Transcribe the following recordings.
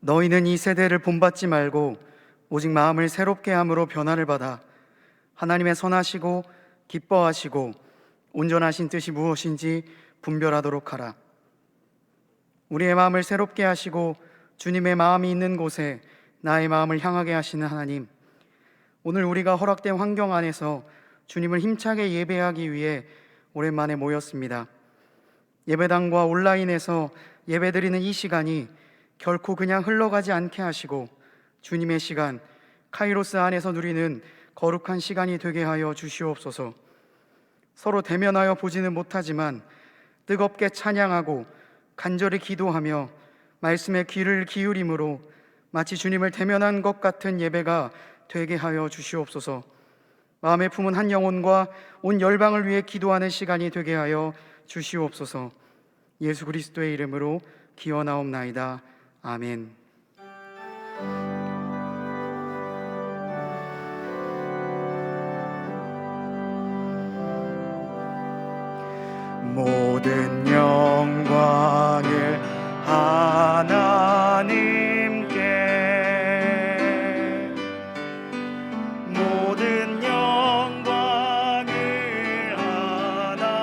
너희는 이 세대를 본받지 말고 오직 마음을 새롭게 함으로 변화를 받아 하나님의 선하시고 기뻐하시고 온전하신 뜻이 무엇인지 분별하도록 하라. 우리의 마음을 새롭게 하시고 주님의 마음이 있는 곳에 나의 마음을 향하게 하시는 하나님, 오늘 우리가 허락된 환경 안에서 주님을 힘차게 예배하기 위해 오랜만에 모였습니다. 예배당과 온라인에서 예배드리는 이 시간이 결코 그냥 흘러가지 않게 하시고 주님의 시간, 카이로스 안에서 누리는 거룩한 시간이 되게 하여 주시옵소서. 서로 대면하여 보지는 못하지만 뜨겁게 찬양하고 간절히 기도하며 말씀에 귀를 기울임으로 마치 주님을 대면한 것 같은 예배가 되게 하여 주시옵소서. 마음에 품은 한 영혼과 온 열방을 위해 기도하는 시간이 되게 하여 주시옵소서. 예수 그리스도의 이름으로 기원하옵나이다. 아멘. 모든 영광을 하나님께, 모든 영광을 하나님께,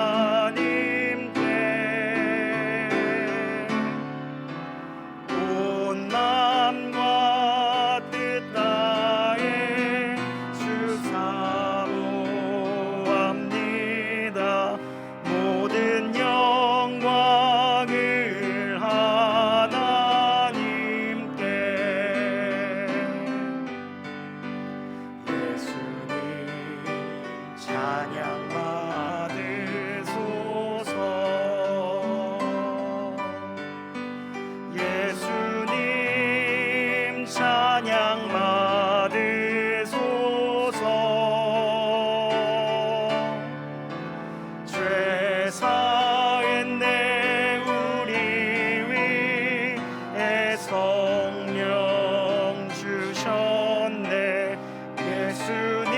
온 마음과 뜻 다해 주 사모합니다. 모든 영광을 하나님께. 예수님 찬양 받으소서. 예수님 찬양 받으소서. 죄 사한 내 우리 위에 성령 주셨네. 예수님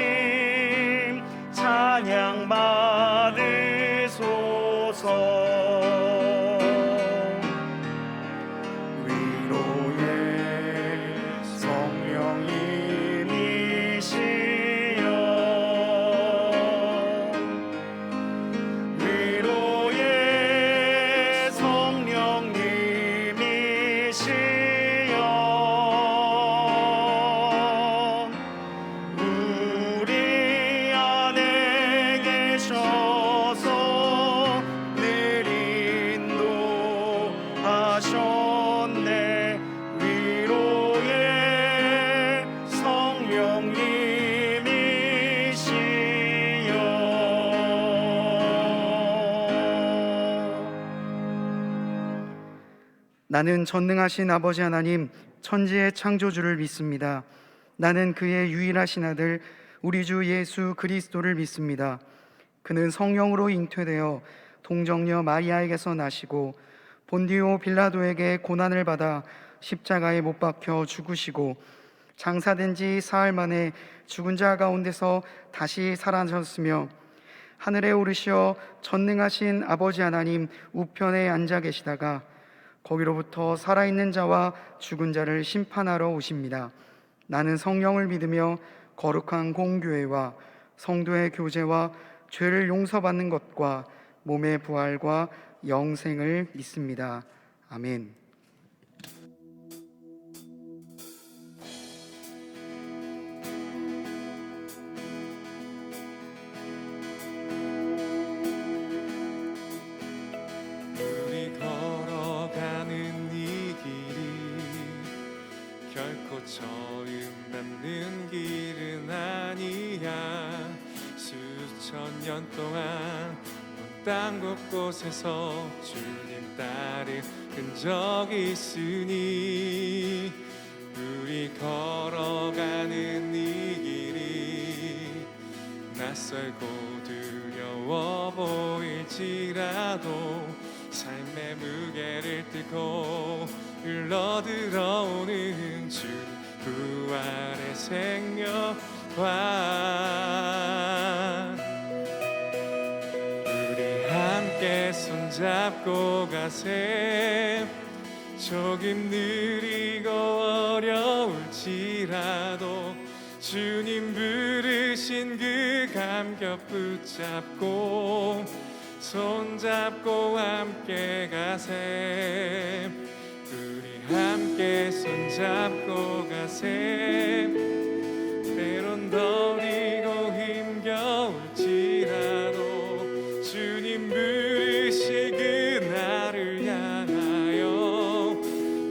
찬양 받으소서. 위로의 성령님이시여, 위로의 성령님이시여, 우리 안에 계셔서 늘 인도하셨네. 위로의 성령님이시여. 나는 전능하신 아버지 하나님, 천지의 창조주를 믿습니다. 나는 그의 유일하신 아들 우리 주 예수 그리스도를 믿습니다. 그는 성령으로 잉태되어 동정녀 마리아에게서 나시고 본디오 빌라도에게 고난을 받아 십자가에 못 박혀 죽으시고 장사된 지 사흘 만에 죽은 자 가운데서 다시 살아나셨으며 하늘에 오르시어 전능하신 아버지 하나님 우편에 앉아 계시다가 거기로부터 살아있는 자와 죽은 자를 심판하러 오십니다. 나는 성령을 믿으며 거룩한 공교회와 성도의 교제와 죄를 용서받는 것과 몸의 부활과 영생을 믿습니다. 아멘. 우리 걸어가는 이 길이 결코 처음 밟는 길은 아니야. 수천 년 동안 땅 곳곳에서 주님 따른 흔적이 있으니 우리 걸어가는 이 길이 낯설고 두려워 보일지라도 삶의 무게를 띠고 흘러들어오는 주 부활의 생명과 우리 함께 손잡고 가세. 조금 느리고 어려울지라도 주님 부르신 그 감격 붙잡고 손잡고 함께 가세. 우리 함께 손잡고 가세. 때론 더디고 힘겨울지라도 주님 부르실 그날을 향하여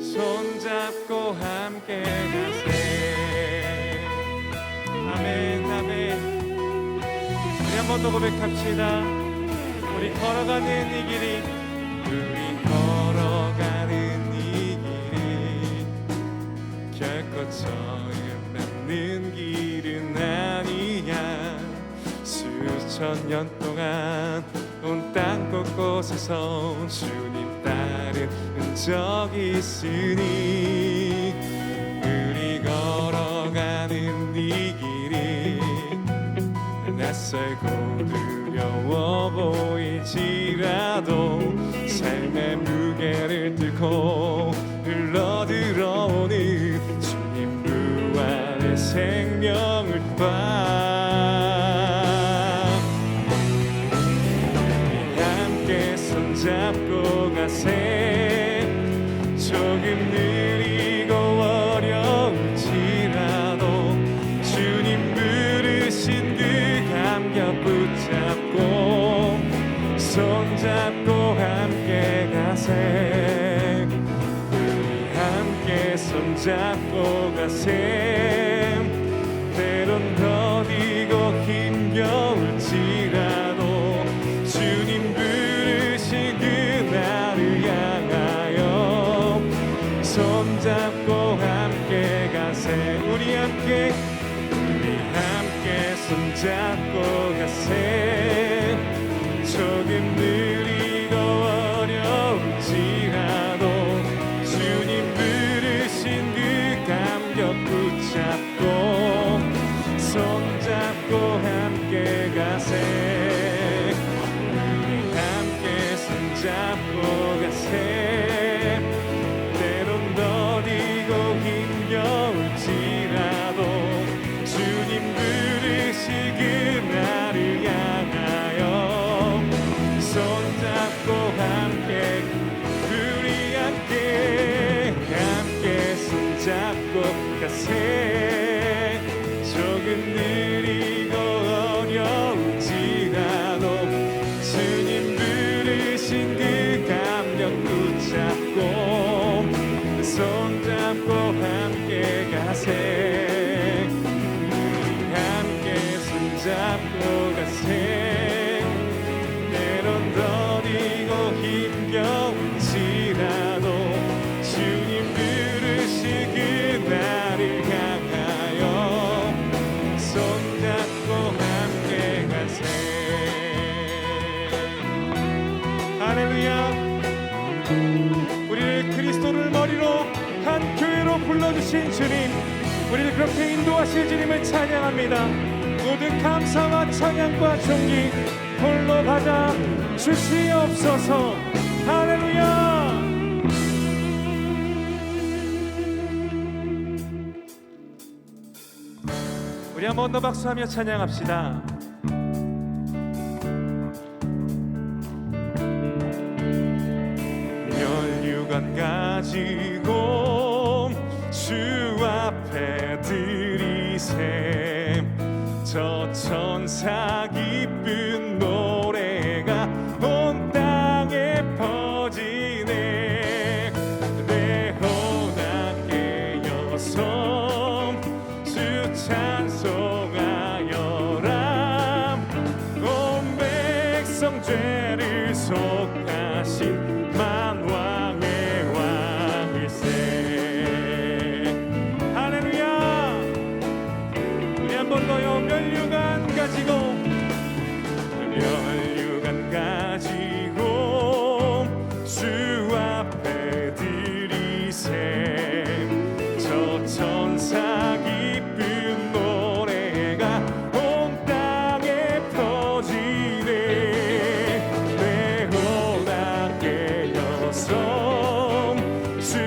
손잡고 함께 가세. 아멘 아멘. 우리 한 번 더 고백합시다. 우리 걸어가는 이 길이, 우리 걸어가는 이 길이 결코 처음 닿는 길은 아니야. 수천 년 동안 온 땅 곳곳에서 주님 따른 흔적이 있으니 우리 걸어가는 이 길이 낯설고 두려워 보일지라도 삶의 무게를 뚫고 흘러들어오는 주님 부활의 생명을 우리 함께 손잡고 가세. 조금 느리고 어려울지라도 주님 부르신 그 감격 붙잡고 손잡고 함께 가세. 우리 함께 손잡고 가세. 때론 더디고 힘겨울지라도 주님 부르신 그날을 향하여 손잡고 함께 가세. 우리 함께 손잡고 가세. 조금 느리고 어려울지라도 주님 부르신 그 감격 붙잡고 손잡고 함께 가세. 우리 함께 손잡고 가세. 때론 더디고 힘겨울지라도 주님 부르신 그날을 향하여 손잡고 함께 우리 함께 손잡고 가세. 조금 느리고 어려울지라도 주님 부르신 그 감격 붙잡고 손잡고 함께 가세. 손잡고 가세. 때론 더디고 힘겨울지라도 주님 부르신 그날을 향하여 손잡고 함께 가세. 할렐루야. 우리를 그리스도를 머리로 한 교회로 불러주신 주님, 우리를 그렇게 인도하실 주님을 찬양합니다. 모든 감사와 찬양과 존귀 홀로 받아 주시옵소서. 할렐루야. 우리 한 번 더 박수하며 찬양합시다. 멸류관 가지고 주 앞에 드리세. 저 천사 기쁜 노래가 온 땅에 퍼지네. 내 혼악의 여성 주 찬송하여라. 온 백성 죄를 속하신 만왕의 왕일세. 할렐루야. 우리 한 번 더요. 멸류관 가지고 주 앞에 드리세. 저 천사 기쁜 노래가 온 땅에 퍼지네. 내 혼악의 여성 주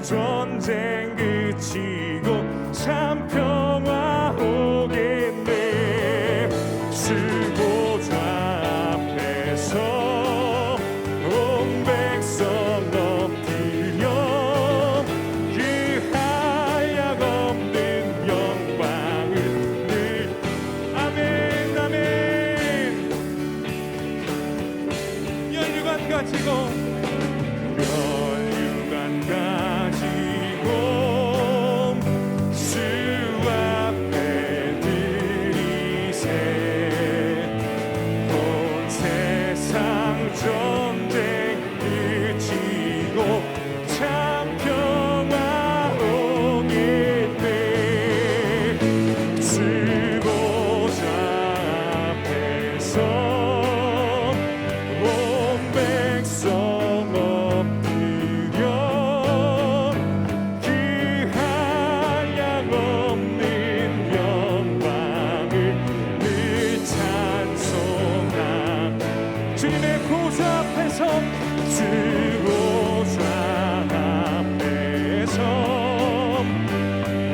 전쟁 그치고 참 평화 오겠네. 수고자 앞에서 온 백성 엎드려 그 한량없는 영광을 늘 아멘 아멘. 연유관 가지고 주 앞에 들이세 온 세상 전쟁 그치고 참 평화 오겠네. 수고자 앞에서 온 백성 엎드려 그 한량없는 영광을 늘 찬송하. 주님의 보좌 앞에서 보좌 앞에서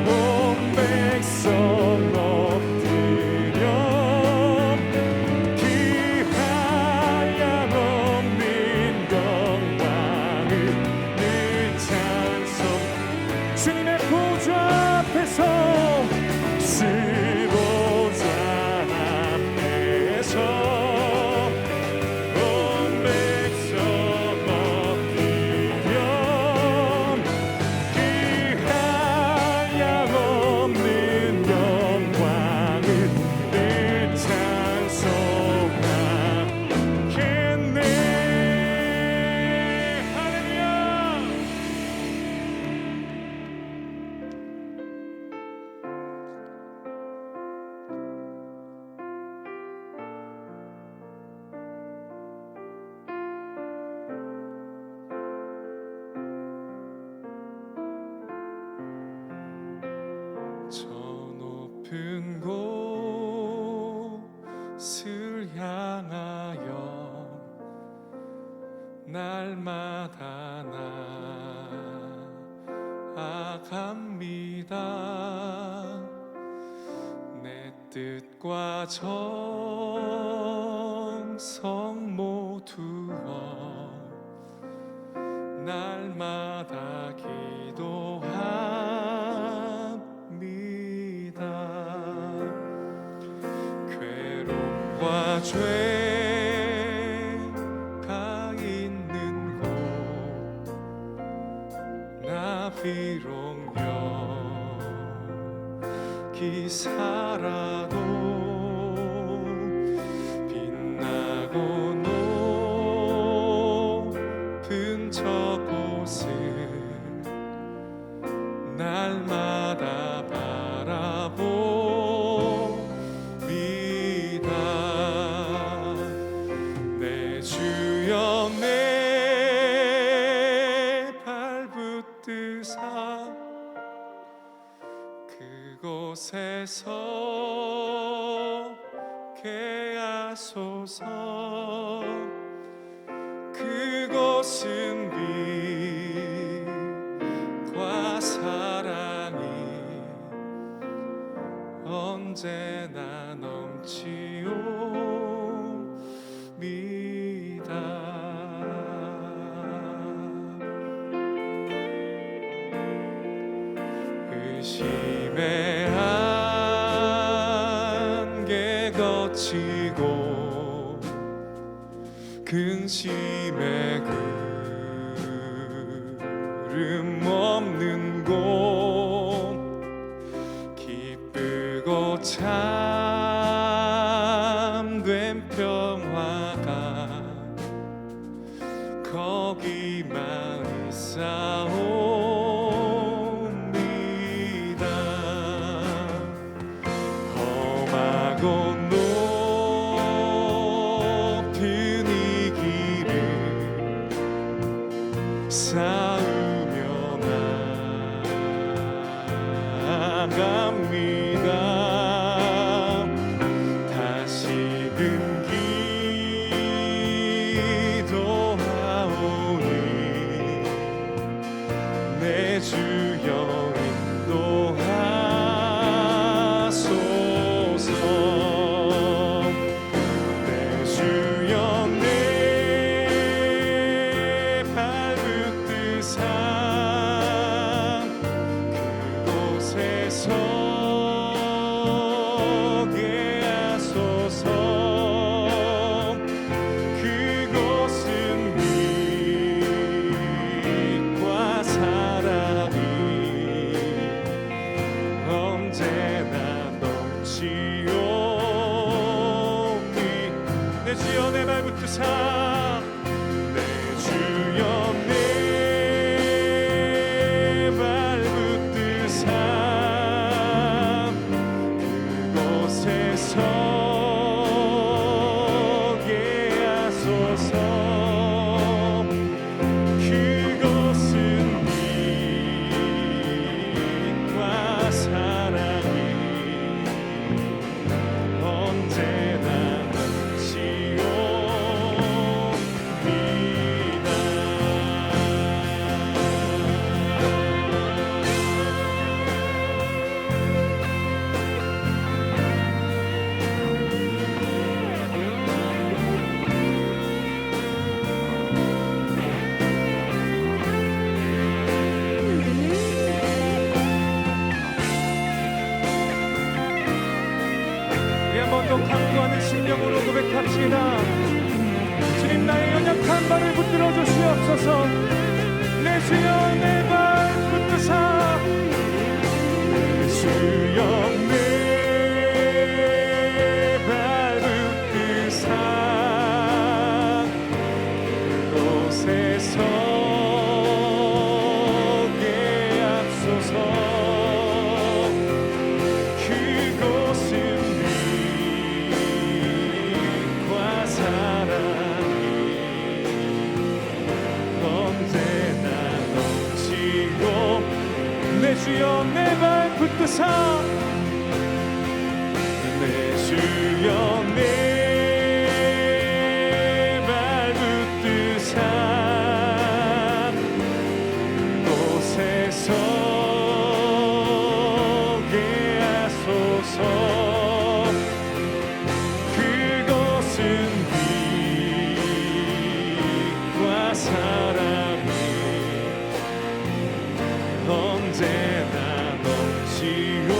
온 백성 엎드려 그 한량없는 영광을 늘 찬송. 주님의 보좌 앞에서 보좌 앞에서 온 백성 엎드려 그 한량없는 영광을 늘 찬송하겠네. 할렐루야. 저 높은 곳을 향하여 날마다 나아갑니다. 내 뜻과 정성 모두어 날마다 기도합니다. 괴로움과 죄가 있는 곳 나 비록 여기 살아도 빛나고 높은 저곳을 날마다 바라봅니다. 내 주여 내 발붙드사 그곳에서 개하소서. 그곳은 빛과 사랑이 언제나 넘치옵니다. 의심의 안개 거치고 근심의 구름 없는 곳 기쁘고 참된 평화가 거기만 있사옵니다. 험하고 높은 이 길을 쌓으며 나아갑니다. 다시금 기도하오니 내 주여 내 발 붙드사 내 주여 내 발 붙드사 그곳에 서게 하소서 그것은 믿음과 사랑이 언제나 강구하는 심령으로 고백합시다. 주님 나의 연약한 발을 붙들어 주시옵소서. 내 주여 내 발 붙드사 내 주여 내 발 붙드사 그곳에 서게 하소서 그곳은 내 주여 내 발 붙드사 내 주여 내 발 붙드사 그곳에 서게 하소서 그것은 빛과 사랑이 언제나 넘치옵니다.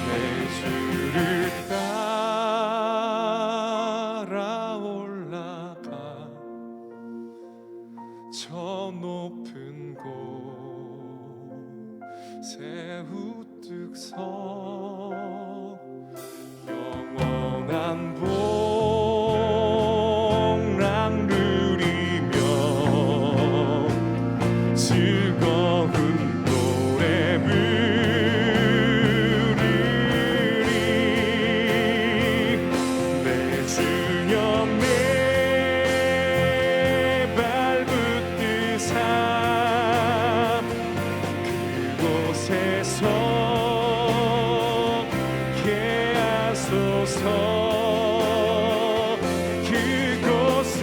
내 주를 따라 올라가 저 높은 곳에 우뚝 서 영원한 즐거운 노래 부르리 내 주여 내 발 붙드사 그곳에 서게 하소서 그곳은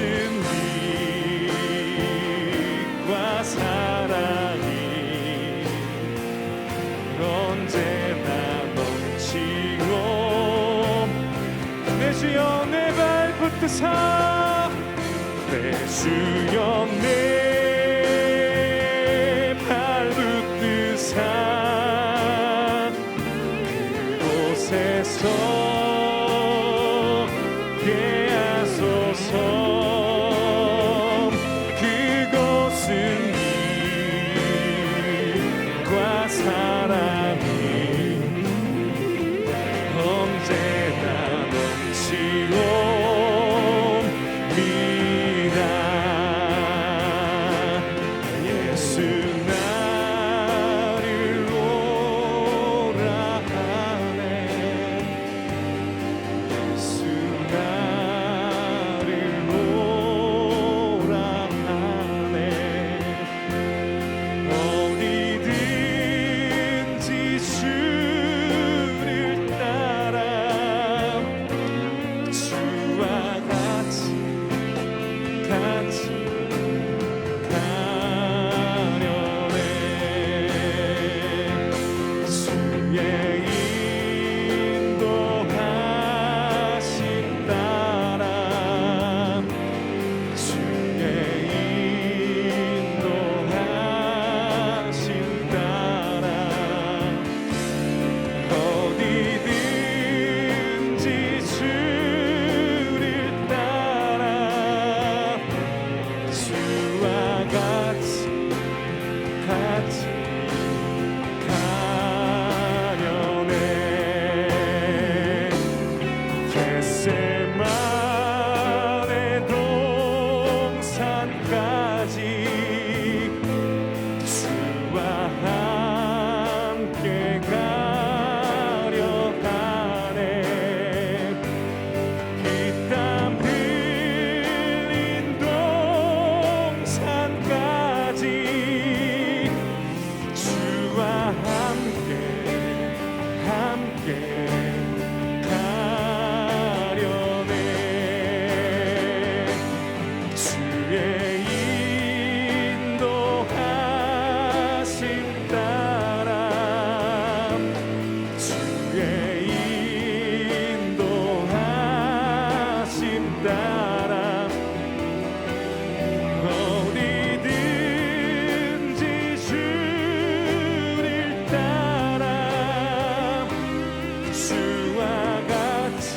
빛과 사랑이 언제나 넘치고 내 주여 내 발 붙드사 내 주여 내 발 붙드사 그곳에 서게 하소서 그것은 빛과 사랑이 언제나 넘치옵니다. 예수 나를 오라 하네 함께 가려네. 주의 인도하심 따라 주의 인도하심 따라 어디든지 주를 따라 주와 같이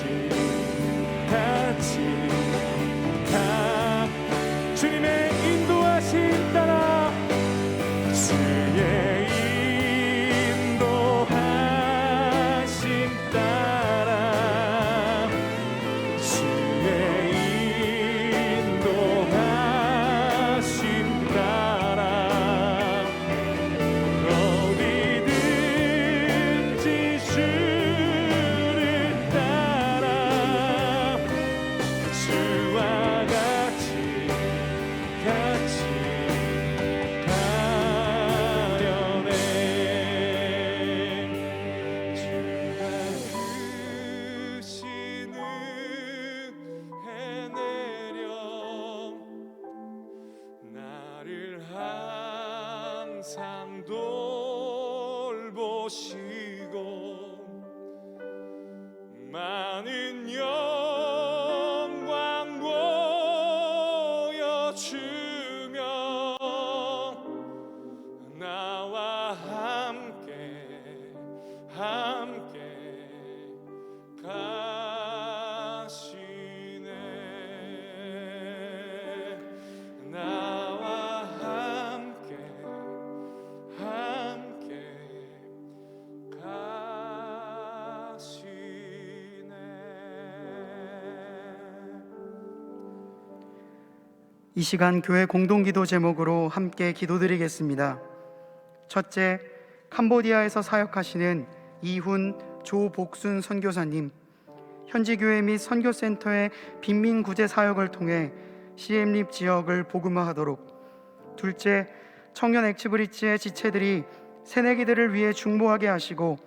가 주님의 인도하심 따라 주의 인도하심 따라 주의 인도하심 따라 어디든지 주를 따라 주와 같이 가려네. 주가 주시는 해내려 나를 항상 돌보시고 많은 영광 보여주며 나와 함께 가시네. 나와 함께 가시네. 이 시간 교회 공동기도 제목으로 함께 기도드리겠습니다. 첫째, 캄보디아에서 사역하시는 이훈 조복순 선교사님, 현지 교회 및 선교센터의 빈민 구제 사역을 통해 시엠립 지역을 복음화하도록. 둘째, 청년 엑스브리지의 지체들이 새내기들을 위해 중보하게 하시고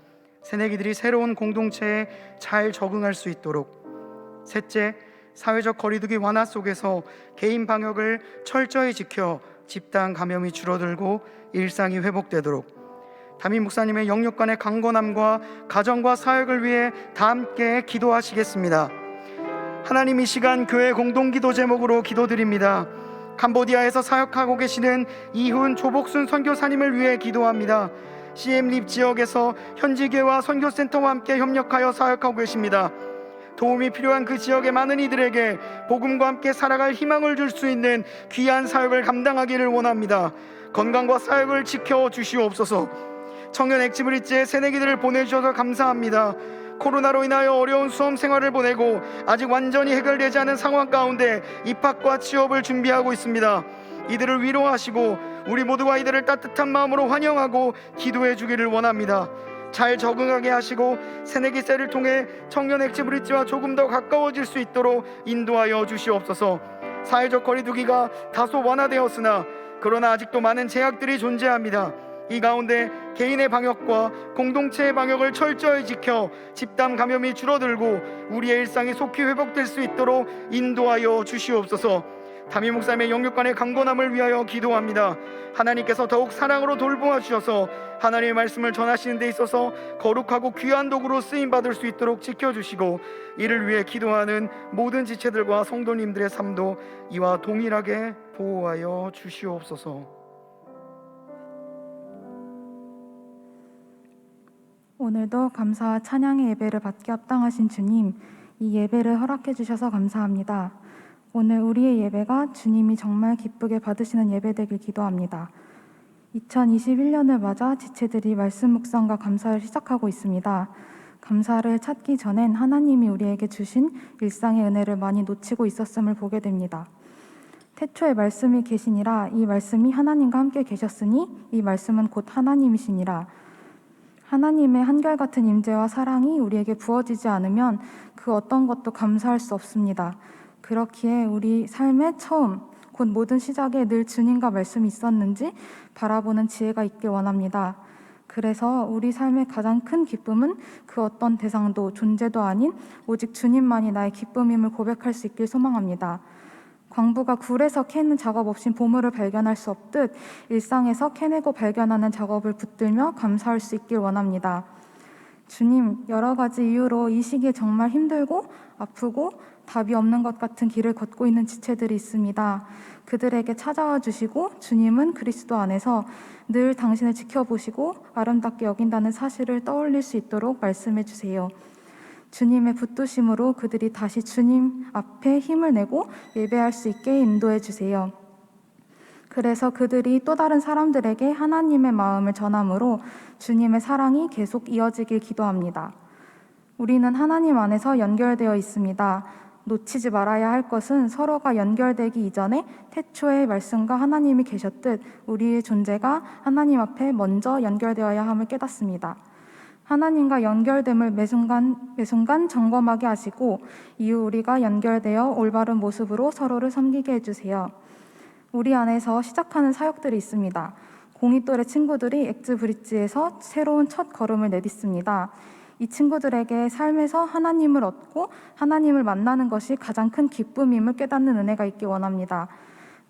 새내기들이 새로운 공동체에 잘 적응할 수 있도록. 셋째, 사회적 거리두기 완화 속에서 개인 방역을 철저히 지켜 집단 감염이 줄어들고 일상이 회복되도록. 담임 목사님의 영육간의 강건함과 가정과 사역을 위해 다 함께 기도하시겠습니다. 하나님, 이 시간 교회 공동기도 제목으로 기도드립니다. 캄보디아에서 사역하고 계시는 이훈 조복순 선교사님을 위해 기도합니다. 시엠립 지역에서 현지교회와 선교센터와 함께 협력하여 사역하고 계십니다. 도움이 필요한 그 지역의 많은 이들에게 복음과 함께 살아갈 희망을 줄 수 있는 귀한 사역을 감당하기를 원합니다. 건강과 사역을 지켜주시옵소서. 청년 엑스브리지의 새내기들을 보내주셔서 감사합니다. 코로나로 인하여 어려운 수험 생활을 보내고 아직 완전히 해결되지 않은 상황 가운데 입학과 취업을 준비하고 있습니다. 이들을 위로하시고 우리 모두가 이들을 따뜻한 마음으로 환영하고 기도해 주기를 원합니다. 잘 적응하게 하시고 새내기 세를 통해 청년 엑스브리지와 조금 더 가까워질 수 있도록 인도하여 주시옵소서. 사회적 거리두기가 다소 완화되었으나 그러나 아직도 많은 제약들이 존재합니다. 이 가운데 개인의 방역과 공동체의 방역을 철저히 지켜 집단 감염이 줄어들고 우리의 일상이 속히 회복될 수 있도록 인도하여 주시옵소서. 담임 목사님의 영육간의 강건함을 위하여 기도합니다. 하나님께서 더욱 사랑으로 돌보아 주셔서 하나님의 말씀을 전하시는 데 있어서 거룩하고 귀한 도구로 쓰임받을 수 있도록 지켜주시고 이를 위해 기도하는 모든 지체들과 성도님들의 삶도 이와 동일하게 보호하여 주시옵소서. 오늘도 감사와 찬양의 예배를 받게 합당하신 주님, 이 예배를 허락해 주셔서 감사합니다. 오늘 우리의 예배가 주님이 정말 기쁘게 받으시는 예배 되길 기도합니다. 2021년을 맞아 지체들이 말씀 묵상과 감사를 시작하고 있습니다. 감사를 찾기 전엔 하나님이 우리에게 주신 일상의 은혜를 많이 놓치고 있었음을 보게 됩니다. 태초에 말씀이 계시니라, 이 말씀이 하나님과 함께 계셨으니 이 말씀은 곧 하나님이시니라. 하나님의 한결같은 임재와 사랑이 우리에게 부어지지 않으면 그 어떤 것도 감사할 수 없습니다. 그렇기에 우리 삶의 처음, 곧 모든 시작에 늘 주님과 말씀이 있었는지 바라보는 지혜가 있길 원합니다. 그 그래서 우리 삶의 가장 큰 기쁨은 그 어떤 대상도 존재도 아닌 오직 주님만이 나의 기쁨임을 고백할 수 있길 소망합니다. 광부가 굴에서 캐는 작업 없인 보물을 발견할 수 없듯 일상에서 캐내고 발견하는 작업을 붙들며 감사할 수 있길 원합니다. 주님, 여러 가지 이유로 이 시기에 정말 힘들고 아프고 답이 없는 것 같은 길을 걷고 있는 지체들이 있습니다. 그들에게 찾아와 주시고 주님은 그리스도 안에서 늘 당신을 지켜보시고 아름답게 여긴다는 사실을 떠올릴 수 있도록 말씀해 주세요. 주님의 붙드심으로 그들이 다시 주님 앞에 힘을 내고 예배할 수 있게 인도해 주세요. 그래서 그들이 또 다른 사람들에게 하나님의 마음을 전함으로 주님의 사랑이 계속 이어지길 기도합니다. 우리는 하나님 안에서 연결되어 있습니다. 놓치지 말아야 할 것은 서로가 연결되기 이전에 태초에 말씀과 하나님이 계셨듯 우리의 존재가 하나님 앞에 먼저 연결되어야 함을 깨닫습니다. 하나님과 연결됨을 매순간 점검하게 하시고 이후 우리가 연결되어 올바른 모습으로 서로를 섬기게 해주세요. 우리 안에서 시작하는 사역들이 있습니다. 공이 또래 친구들이 엑스브릿지에서 새로운 첫 걸음을 내딛습니다. 이 친구들에게 삶에서 하나님을 얻고 하나님을 만나는 것이 가장 큰 기쁨임을 깨닫는 은혜가 있길 원합니다.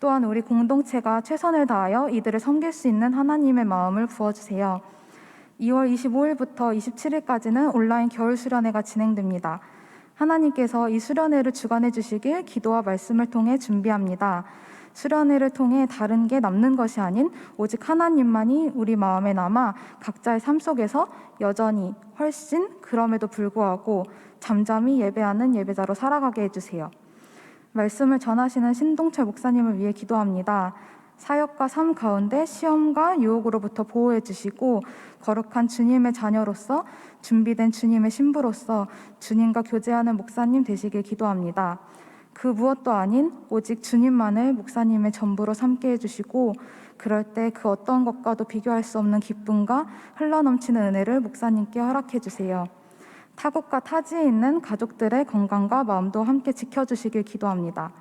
또한 우리 공동체가 최선을 다하여 이들을 섬길 수 있는 하나님의 마음을 부어주세요. 2월 25일부터 27일까지는 온라인 겨울 수련회가 진행됩니다. 하나님께서 이 수련회를 주관해 주시길 기도와 말씀을 통해 준비합니다. 수련회를 통해 다른 게 남는 것이 아닌 오직 하나님만이 우리 마음에 남아 각자의 삶 속에서 여전히 훨씬 그럼에도 불구하고 잠잠히 예배하는 예배자로 살아가게 해주세요. 말씀을 전하시는 신동철 목사님을 위해 기도합니다. 사역과 삶 가운데 시험과 유혹으로부터 보호해 주시고 거룩한 주님의 자녀로서 준비된 주님의 신부로서 주님과 교제하는 목사님 되시길 기도합니다. 그 무엇도 아닌 오직 주님만을 목사님의 전부로 삼게 해주시고 그럴 때 그 어떤 것과도 비교할 수 없는 기쁨과 흘러넘치는 은혜를 목사님께 허락해 주세요. 타국과 타지에 있는 가족들의 건강과 마음도 함께 지켜주시길 기도합니다.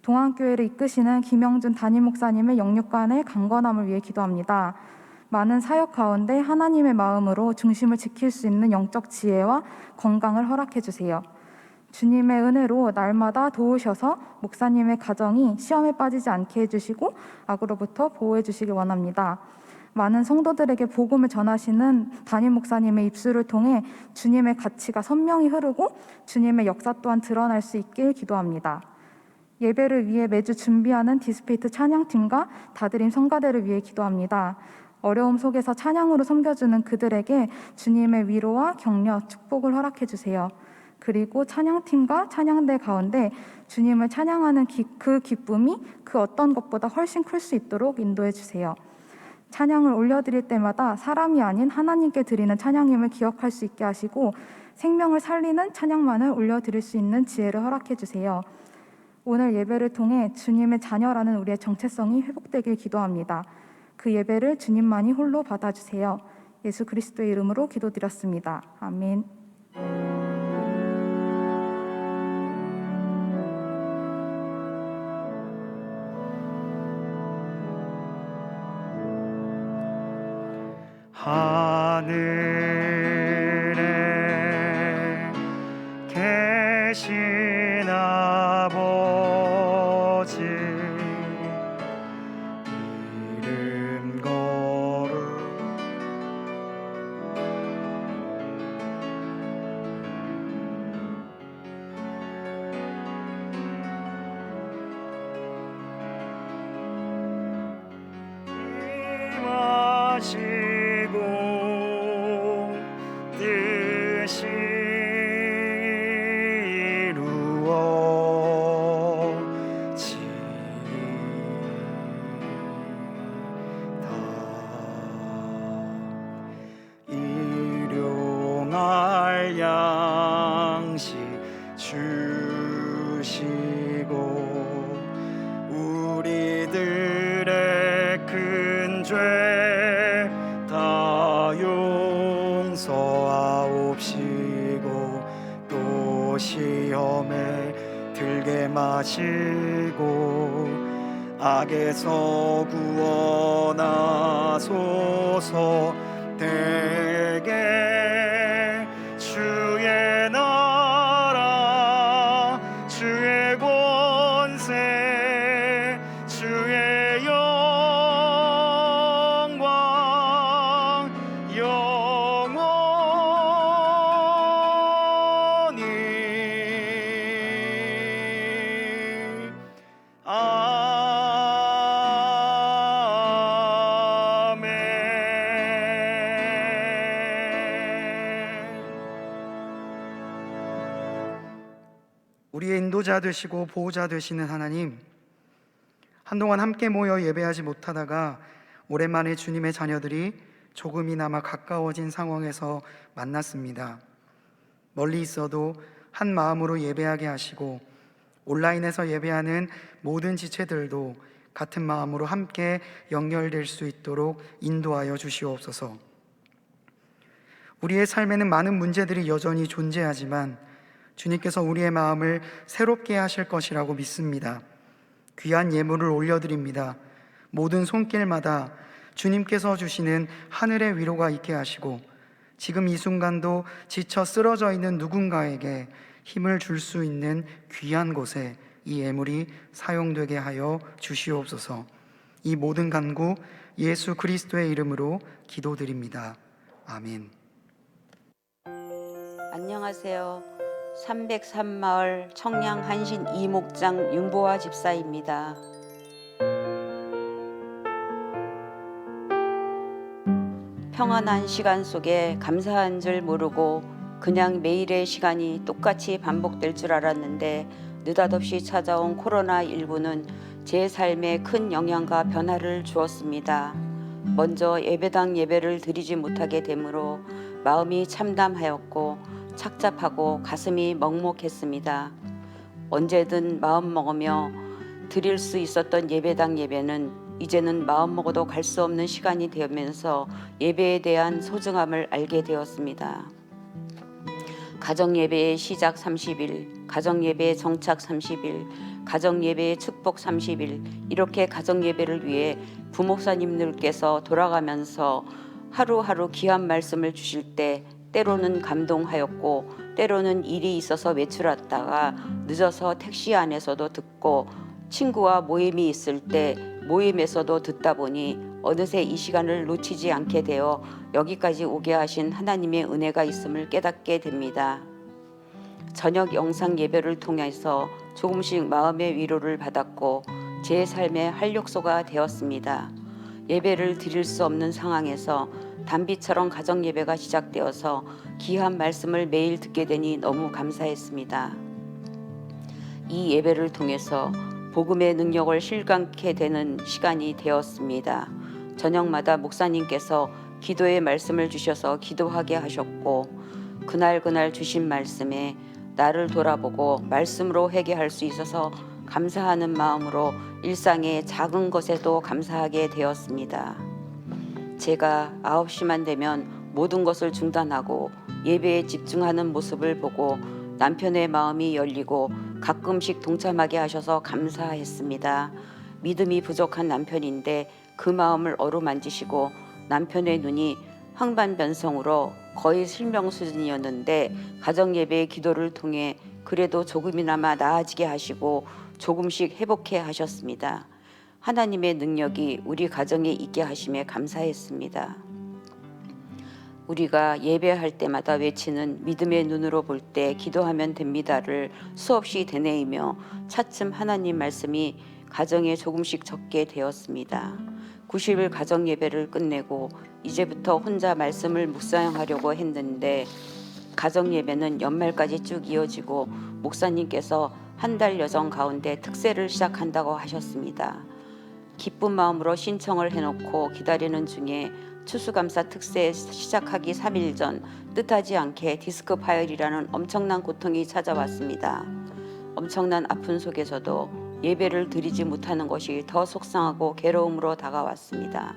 동안교회를 이끄시는 김영준 담임 목사님의 영육간의 강건함을 위해 기도합니다. 많은 사역 가운데 하나님의 마음으로 중심을 지킬 수 있는 영적 지혜와 건강을 허락해 주세요. 주님의 은혜로 날마다 도우셔서 목사님의 가정이 시험에 빠지지 않게 해주시고 악으로부터 보호해 주시길 원합니다. 많은 성도들에게 복음을 전하시는 담임 목사님의 입술을 통해 주님의 가치가 선명히 흐르고 주님의 역사 또한 드러날 수 있길 기도합니다. 예배를 위해 매주 준비하는 디스페이트 찬양팀과 다드림 성가대를 위해 기도합니다. 어려움 속에서 찬양으로 섬겨주는 그들에게 주님의 위로와 격려, 축복을 허락해 주세요. 그리고 찬양팀과 찬양대 가운데 주님을 찬양하는 그 기쁨이 그 어떤 것보다 훨씬 클 수 있도록 인도해 주세요. 찬양을 올려드릴 때마다 사람이 아닌 하나님께 드리는 찬양임을 기억할 수 있게 하시고 생명을 살리는 찬양만을 올려드릴 수 있는 지혜를 허락해 주세요. 오늘 예배를 통해 주님의 자녀라는 우리의 정체성이 회복되길 기도합니다. 그 예배를 주님만이 홀로 받아주세요. 예수 그리스도의 이름으로 기도드렸습니다. 아멘. 하늘에 계신 아버지 이름 거룩 임하시고 뜻이 이루어지다. 일용할 양식 주시고 우리들의 큰 죄 다 용서하옵시고 또 시험에 들게 마시고 악에서 구원하소서. 대개 주의 나라 주의 권세 주의 영광 영원히 우리의 인도자 되시고 보호자 되시는 하나님, 한동안 함께 모여 예배하지 못하다가 오랜만에 주님의 자녀들이 조금이나마 가까워진 상황에서 만났습니다. 멀리 있어도 한 마음으로 예배하게 하시고 온라인에서 예배하는 모든 지체들도 같은 마음으로 함께 연결될 수 있도록 인도하여 주시옵소서. 우리의 삶에는 많은 문제들이 여전히 존재하지만 주님께서 우리의 마음을 새롭게 하실 것이라고 믿습니다. 귀한 예물을 올려드립니다. 모든 손길마다 주님께서 주시는 하늘의 위로가 있게 하시고 지금 이 순간도 지쳐 쓰러져 있는 누군가에게 힘을 줄 수 있는 귀한 곳에 이 예물이 사용되게 하여 주시옵소서. 이 모든 간구 예수 그리스도의 이름으로 기도드립니다. 아멘. 안녕하세요. 303마을 청량 한신 이목장 윤보아 집사입니다. 평안한 시간 속에 감사한 줄 모르고 그냥 매일의 시간이 똑같이 반복될 줄 알았는데 느닷없이 찾아온 코로나19는 제 삶에 큰 영향과 변화를 주었습니다. 먼저 예배당 예배를 드리지 못하게 되므로 마음이 참담하였고 착잡하고 가슴이 먹먹했습니다. 언제든 마음 먹으며 드릴 수 있었던 예배당 예배는 이제는 마음 먹어도 갈 수 없는 시간이 되면서 예배에 대한 소중함을 알게 되었습니다. 가정예배의 시작 30일, 가정예배의 정착 30일, 가정예배의 축복 30일, 이렇게 가정예배를 위해 부목사님들께서 돌아가면서 하루하루 귀한 말씀을 주실 때 때로는 감동하였고 때로는 일이 있어서 외출했다가 늦어서 택시 안에서도 듣고 친구와 모임이 있을 때 모임에서도 듣다 보니 어느새 이 시간을 놓치지 않게 되어 여기까지 오게 하신 하나님의 은혜가 있음을 깨닫게 됩니다. 저녁 영상 예배를 통해서 조금씩 마음의 위로를 받았고 제 삶의 활력소가 되었습니다. 예배를 드릴 수 없는 상황에서 단비처럼 가정 예배가 시작되어서 귀한 말씀을 매일 듣게 되니 너무 감사했습니다. 이 예배를 통해서 복음의 능력을 실감케 되는 시간이 되었습니다. 저녁마다 목사님께서 기도의 말씀을 주셔서 기도하게 하셨고 그날 주신 말씀에 나를 돌아보고 말씀으로 회개할 수 있어서 감사하는 마음으로 일상의 작은 것에도 감사하게 되었습니다. 제가 9시만 되면 모든 것을 중단하고 예배에 집중하는 모습을 보고 남편의 마음이 열리고 가끔씩 동참하게 하셔서 감사했습니다. 믿음이 부족한 남편인데 그 마음을 어루만지시고 남편의 눈이 황반변성으로 거의 실명 수준이었는데 가정예배의 기도를 통해 그래도 조금이나마 나아지게 하시고 조금씩 회복해 하셨습니다. 하나님의 능력이 우리 가정에 있게 하심에 감사했습니다. 우리가 예배할 때마다 외치는 믿음의 눈으로 볼 때 기도하면 됩니다를 수없이 되뇌이며 차츰 하나님 말씀이 가정에 조금씩 적게 되었습니다. 90일 가정 예배를 끝내고 이제부터 혼자 말씀을 묵상하려고 했는데 가정 예배는 연말까지 쭉 이어지고 목사님께서 한 달 여정 가운데 특세를 시작한다고 하셨습니다. 기쁜 마음으로 신청을 해놓고 기다리는 중에 추수감사 특세 시작하기 3일 전 뜻하지 않게 디스크 파열이라는 엄청난 고통이 찾아왔습니다. 엄청난 아픔 속에서도 예배를 드리지 못하는 것이 더 속상하고 괴로움으로 다가왔습니다.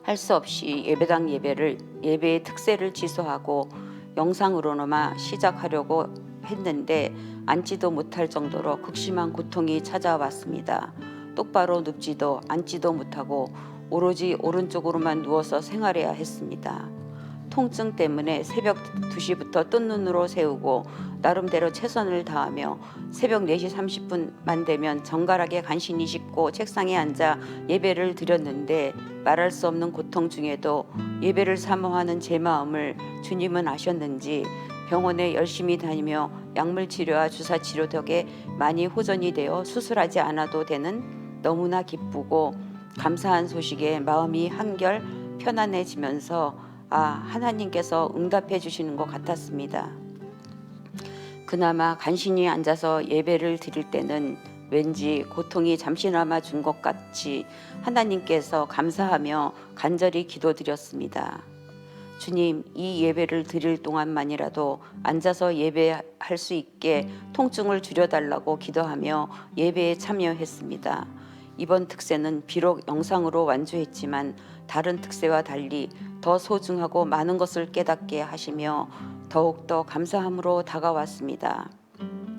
할 수 없이 예배당 예배의 특세를 취소하고 영상으로나마 시작하려고 했는데 앉지도 못할 정도로 극심한 고통이 찾아왔습니다. 똑바로 눕지도 앉지도 못하고 오로지 오른쪽으로만 누워서 생활해야 했습니다. 통증 때문에 새벽 2시부터 뜬 눈으로 세우고 나름대로 최선을 다하며 새벽 4시 30분만 되면 정갈하게 간신히 씻고 책상에 앉아 예배를 드렸는데 말할 수 없는 고통 중에도 예배를 사모하는 제 마음을 주님은 아셨는지 병원에 열심히 다니며 약물 치료와 주사 치료 덕에 많이 호전이 되어 수술하지 않아도 되는 너무나 기쁘고 감사한 소식에 마음이 한결 편안해지면서 하나님께서 응답해 주시는 것 같았습니다. 그나마 간신히 앉아서 예배를 드릴 때는 왠지 고통이 잠시나마 준 것 같이 하나님께서 감사하며 간절히 기도드렸습니다. 주님, 이 예배를 드릴 동안만이라도 앉아서 예배할 수 있게 통증을 줄여달라고 기도하며 예배에 참여했습니다. 이번 특세는 비록 영상으로 완주했지만 다른 특세와 달리 더 소중하고 많은 것을 깨닫게 하시며 더욱더 감사함으로 다가왔습니다.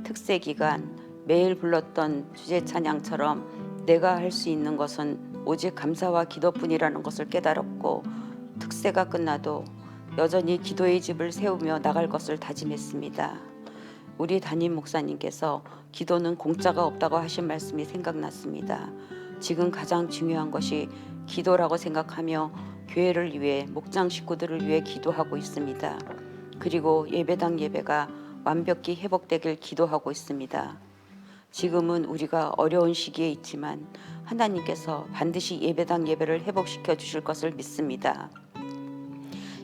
특세 기간 매일 불렀던 주제 찬양처럼 내가 할 수 있는 것은 오직 감사와 기도뿐이라는 것을 깨달았고 특세가 끝나도 여전히 기도의 집을 세우며 나갈 것을 다짐했습니다. 우리 담임 목사님께서 기도는 공짜가 없다고 하신 말씀이 생각났습니다. 지금 가장 중요한 것이 기도라고 생각하며 교회를 위해 목장 식구들을 위해 기도하고 있습니다. 그리고 예배당 예배가 완벽히 회복되길 기도하고 있습니다. 지금은 우리가 어려운 시기에 있지만 하나님께서 반드시 예배당 예배를 회복시켜 주실 것을 믿습니다.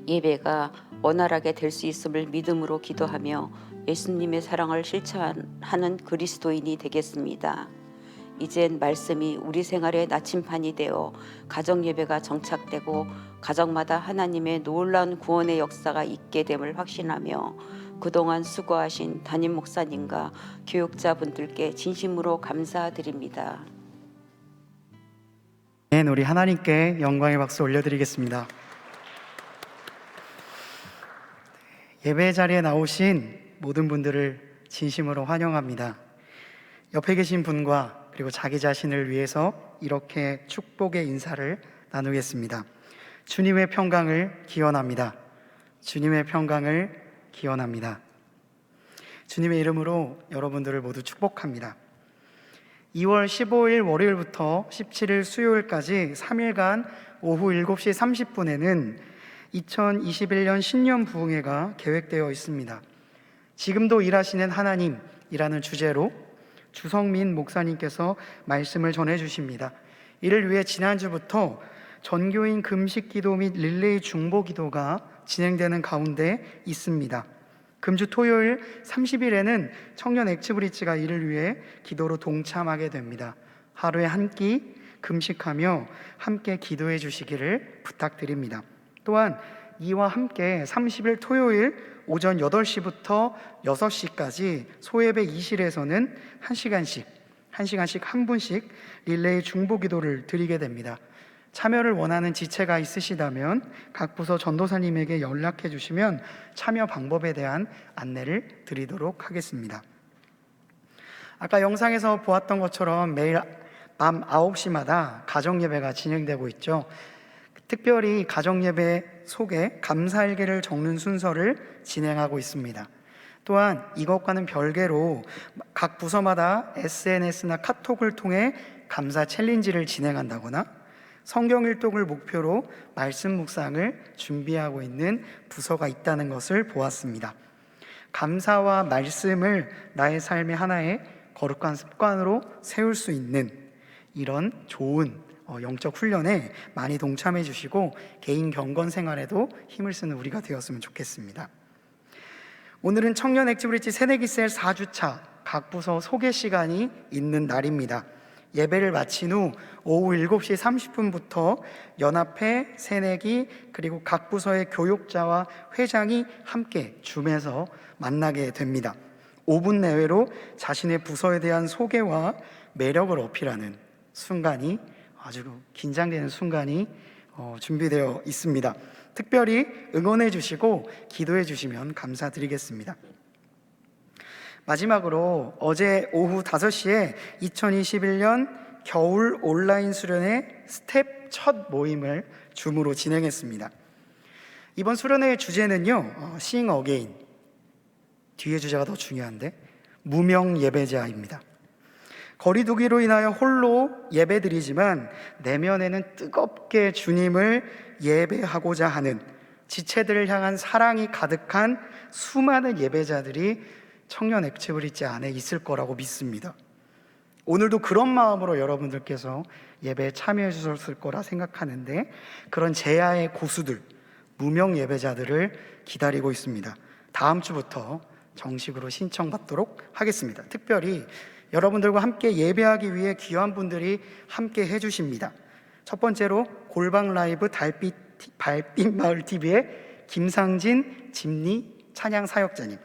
예배가 원활하게 될 수 있음을 믿음으로 기도하며 예수님의 사랑을 실천하는 그리스도인이 되겠습니다. 이젠 말씀이 우리 생활의 나침판이 되어 가정 예배가 정착되고 가정마다 하나님의 놀라운 구원의 역사가 있게 됨을 확신하며 그동안 수고하신 담임 목사님과 교육자분들께 진심으로 감사드립니다. 네, 우리 하나님께 영광의 박수 올려드리겠습니다. 예배 자리에 나오신 모든 분들을 진심으로 환영합니다. 옆에 계신 분과 그리고 자기 자신을 위해서 이렇게 축복의 인사를 나누겠습니다. 주님의 평강을 기원합니다. 주님의 평강을 기원합니다. 주님의 이름으로 여러분들을 모두 축복합니다. 2월 15일 월요일부터 17일 수요일까지 3일간 오후 7시 30분에는 2021년 신년 부흥회가 계획되어 있습니다. 지금도 일하시는 하나님이라는 주제로 주성민 목사님께서 말씀을 전해 주십니다. 이를 위해 지난주부터 전교인 금식기도 및 릴레이 중보기도가 진행되는 가운데 있습니다. 금주 토요일 30일에는 청년 엑츠브리지가 이를 위해 기도로 동참하게 됩니다. 하루에 한 끼 금식하며 함께 기도해 주시기를 부탁드립니다. 또한 이와 함께 30일 토요일 오전 8시부터 6시까지 소예배 2실에서는 1시간씩 한 분씩 릴레이 중보기도를 드리게 됩니다. 참여를 원하는 지체가 있으시다면 각 부서 전도사님에게 연락해 주시면 참여 방법에 대한 안내를 드리도록 하겠습니다. 아까 영상에서 보았던 것처럼 매일 밤 9시마다 가정예배가 진행되고 있죠. 특별히 가정예배 속에 감사일기를 적는 순서를 진행하고 있습니다. 또한 이것과는 별개로 각 부서마다 SNS나 카톡을 통해 감사 챌린지를 진행한다거나 성경 일독을 목표로 말씀 묵상을 준비하고 있는 부서가 있다는 것을 보았습니다. 감사와 말씀을 나의 삶의 하나의 거룩한 습관으로 세울 수 있는 이런 좋은 영적 훈련에 많이 동참해 주시고 개인 경건 생활에도 힘을 쓰는 우리가 되었으면 좋겠습니다. 오늘은 청년 엑츠브리지 새내기셀 4주차 각 부서 소개 시간이 있는 날입니다. 예배를 마친 후 오후 7시 30분부터 연합회, 새내기 그리고 각 부서의 교육자와 회장이 함께 줌에서 만나게 됩니다. 5분 내외로 자신의 부서에 대한 소개와 매력을 어필하는 순간이 아주 긴장되는 순간이 준비되어 있습니다. 특별히 응원해 주시고 기도해 주시면 감사드리겠습니다. 마지막으로 어제 오후 5시에 2021년 겨울 온라인 수련회 스텝 첫 모임을 줌으로 진행했습니다. 이번 수련회의 주제는요, Sing Again. 뒤에 주제가 더 중요한데, 무명 예배자입니다. 거리두기로 인하여 홀로 예배드리지만 내면에는 뜨겁게 주님을 예배하고자 하는 지체들을 향한 사랑이 가득한 수많은 예배자들이 청년 액티브리지 안에 있을 거라고 믿습니다. 오늘도 그런 마음으로 여러분들께서 예배에 참여해 주셨을 거라 생각하는데, 그런 제야의 고수들, 무명 예배자들을 기다리고 있습니다. 다음 주부터 정식으로 신청받도록 하겠습니다. 특별히 여러분들과 함께 예배하기 위해 귀한 분들이 함께 해주십니다. 첫 번째로 골방 라이브 달빛 마을 TV의 김상진 집리 찬양 사역자님,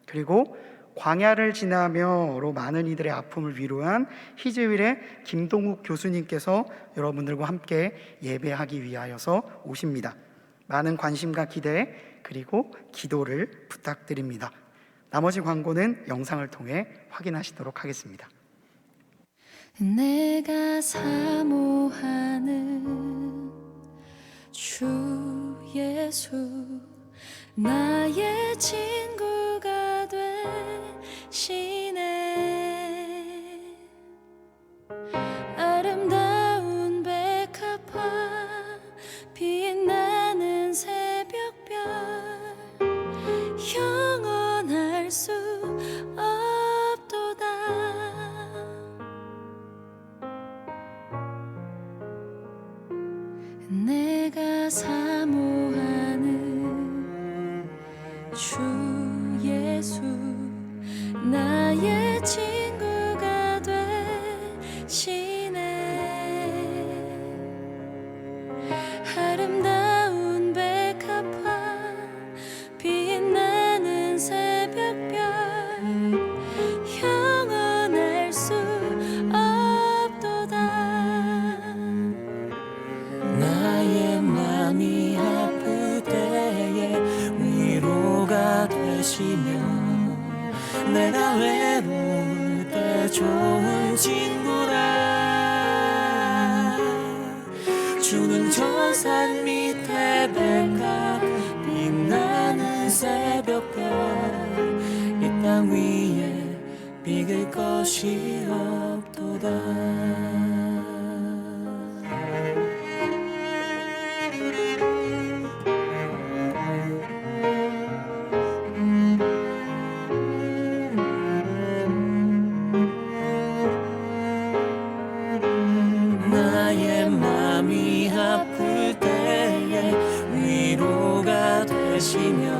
그리고 광야를 지나며로 많은 이들의 아픔을 위로한 희즈윌의 김동욱 교수님께서 여러분들과 함께 예배하기 위하여서 오십니다. 많은 관심과 기대 그리고 기도를 부탁드립니다. 나머지 광고는 영상을 통해 확인하시도록 하겠습니다. 내가 사모하는 주 예수, 나의 친구가 되시네. 아름다운 백합화 빛나는 새벽별, 영원할 수 없도다. 내가 사모하는 주 예수, 나의 친구가 되시네. 아름다운 백합화 빛나는 새벽별, 영원할 수 없도다. 나의 맘이 아플 때에 위로가 되시며, 내가 외로울 때 좋은 친구라. 주는 저 산 밑에 백합 빛나는 새벽별, 이 땅 위에 비길 것이 없도다. 나의 맘이 아플 때에 위로가 되시며,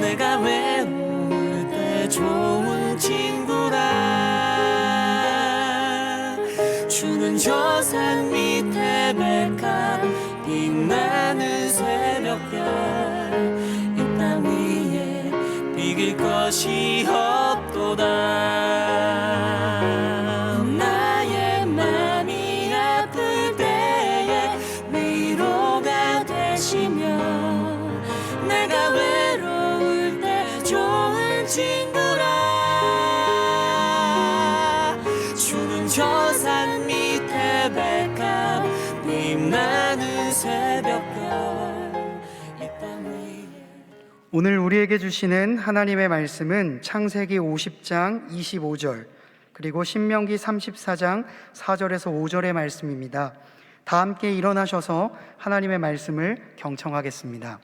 내가 외로울 때 좋은 친구라. 주는 저 산 밑에 백합 빛나는 새벽별, 이 땅 위에 비길 것이 없도다. 내가 외로울 때 좋은 친구라. 주는 저 산 밑에 백합 빛나는 새벽별, 이 땅 위에. 오늘 우리에게 주시는 하나님의 말씀은 창세기 50장 25절 그리고 신명기 34장 4절에서 5절의 말씀입니다. 다 함께 일어나셔서 하나님의 말씀을 경청하겠습니다.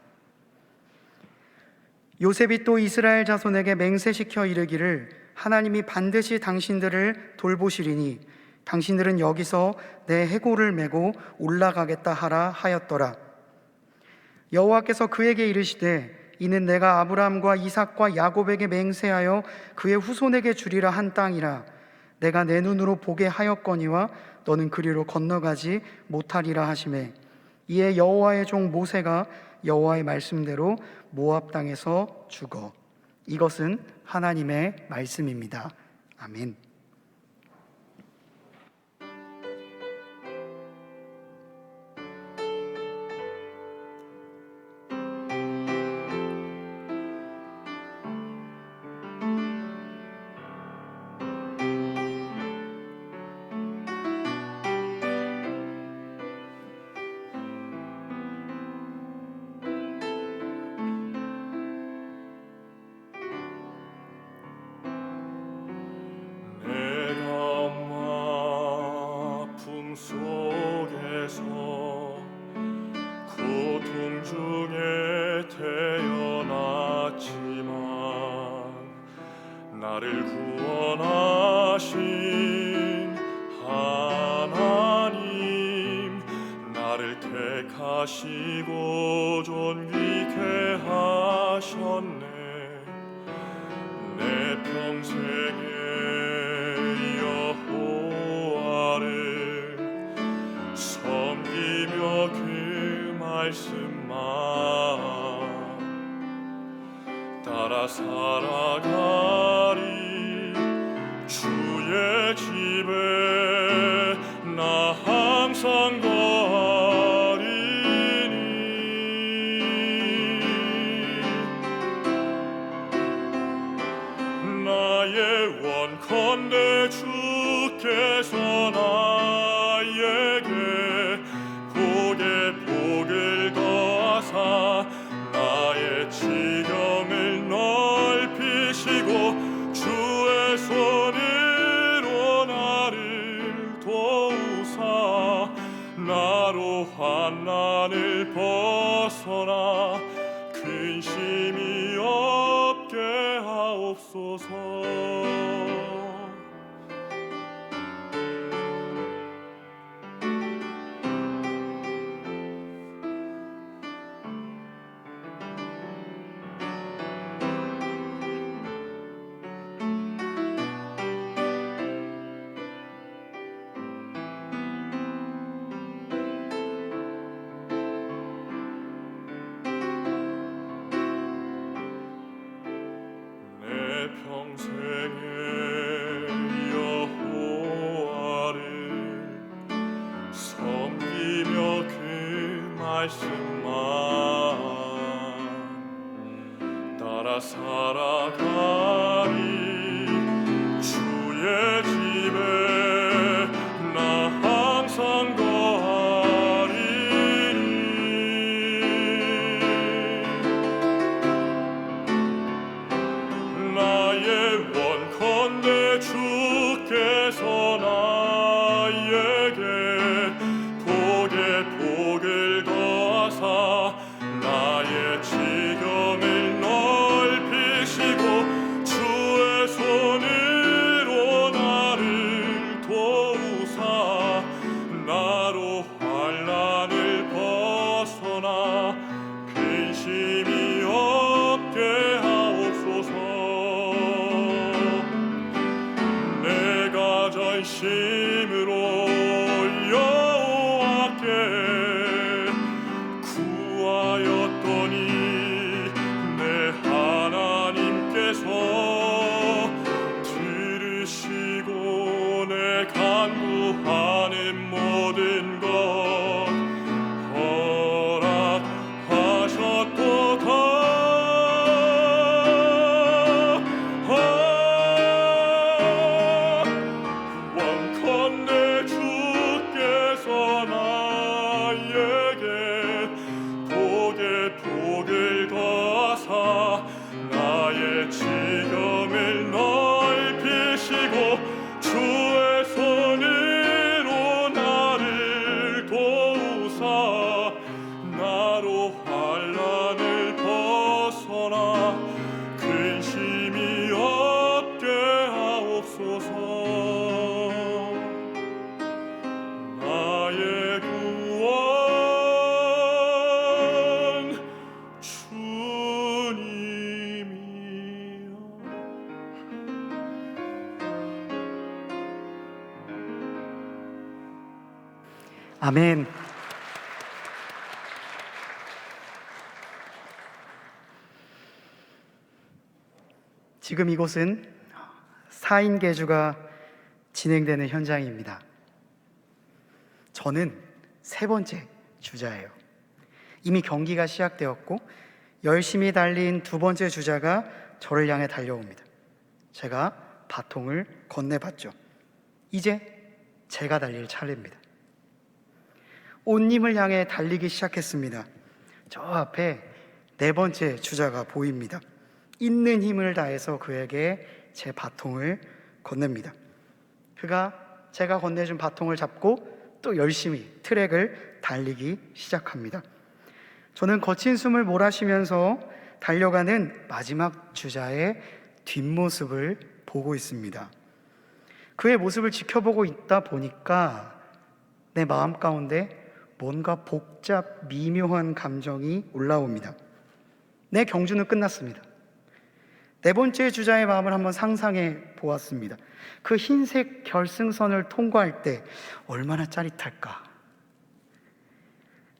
요셉이 또 이스라엘 자손에게 맹세시켜 이르기를, 하나님이 반드시 당신들을 돌보시리니 당신들은 여기서 내 해골을 메고 올라가겠다 하라 하였더라. 여호와께서 그에게 이르시되, 이는 내가 아브라함과 이삭과 야곱에게 맹세하여 그의 후손에게 주리라 한 땅이라. 내가 내 눈으로 보게 하였거니와 너는 그리로 건너가지 못하리라 하시매, 이에 여호와의 종 모세가 여호와의 말씀대로 모압 땅에서 죽어. 이것은 하나님의 말씀입니다. 아멘. 나를 구원하신 하나님, 나를 택하시고 존귀케 하셨네. 내 평생에 여호와를 섬기며 그 말씀만 따라 살아가리. 주의 집에 나 항상 거하리니. 나의 원컨대 주께서 나에게 복에 복을 더하사 나의 지경을 넓히시고 주의 손으로 나를 도우사 나로 환난을 벗어나 근심이 없게 하옵소서. 내 평생에 여호와를 섬기며 그 말씀만 따라 살아가리. 주의 집에 나 항상 거하리니. 나의 원컨대 주께서 나에게 복에 복을 더하사 나의 지경을 넓히시고 주의 손으로 나를 도우사 나로 환난을 벗어나 근심이 없게 하옵소서. 내가 전심으로 여호와께 구하였더니 내 하나님께서 들으시고 내 간구하는 모든 것 허락하셨도다. 원컨대 주께서 나에게 복에 복을 더하사 나의 지경을 넓히시고 주의 손으로 나를 도우사 나로 환난을 벗어나 근심이 없게 하옵소서. 나의 구원 주님이여. 아멘. 지금 이곳은 4인 계주가 진행되는 현장입니다. 저는 3번째 주자예요. 이미 경기가 시작되었고 열심히 달린 2번째 주자가 저를 향해 달려옵니다. 제가 바통을 건네봤죠. 이제 제가 달릴 차례입니다. 온님을 향해 달리기 시작했습니다. 저 앞에 4번째 주자가 보입니다. 있는 힘을 다해서 그에게 제 바통을 건넵니다. 그가 제가 건네준 바통을 잡고 또 열심히 트랙을 달리기 시작합니다. 저는 거친 숨을 몰아쉬면서 달려가는 마지막 주자의 뒷모습을 보고 있습니다. 그의 모습을 지켜보고 있다 보니까 내 마음 가운데 뭔가 복잡 미묘한 감정이 올라옵니다. 내 경주는 끝났습니다. 네 번째 주자의 마음을 한번 상상해 보았습니다. 그 흰색 결승선을 통과할 때 얼마나 짜릿할까?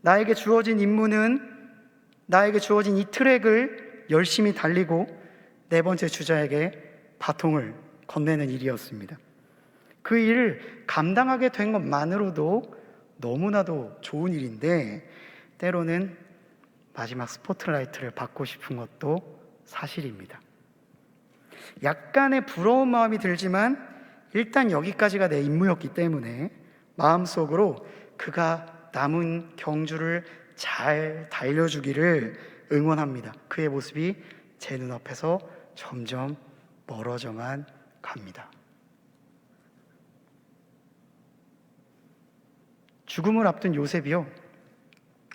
나에게 주어진 임무는, 나에게 주어진 이 트랙을 열심히 달리고 네 번째 주자에게 바통을 건네는 일이었습니다. 그 일을 감당하게 된 것만으로도 너무나도 좋은 일인데, 때로는 마지막 스포트라이트를 받고 싶은 것도 사실입니다. 약간의 부러운 마음이 들지만 일단 여기까지가 내 임무였기 때문에 마음속으로 그가 남은 경주를 잘 달려주기를 응원합니다. 그의 모습이 제 눈앞에서 점점 멀어져만 갑니다. 죽음을 앞둔 요셉이요,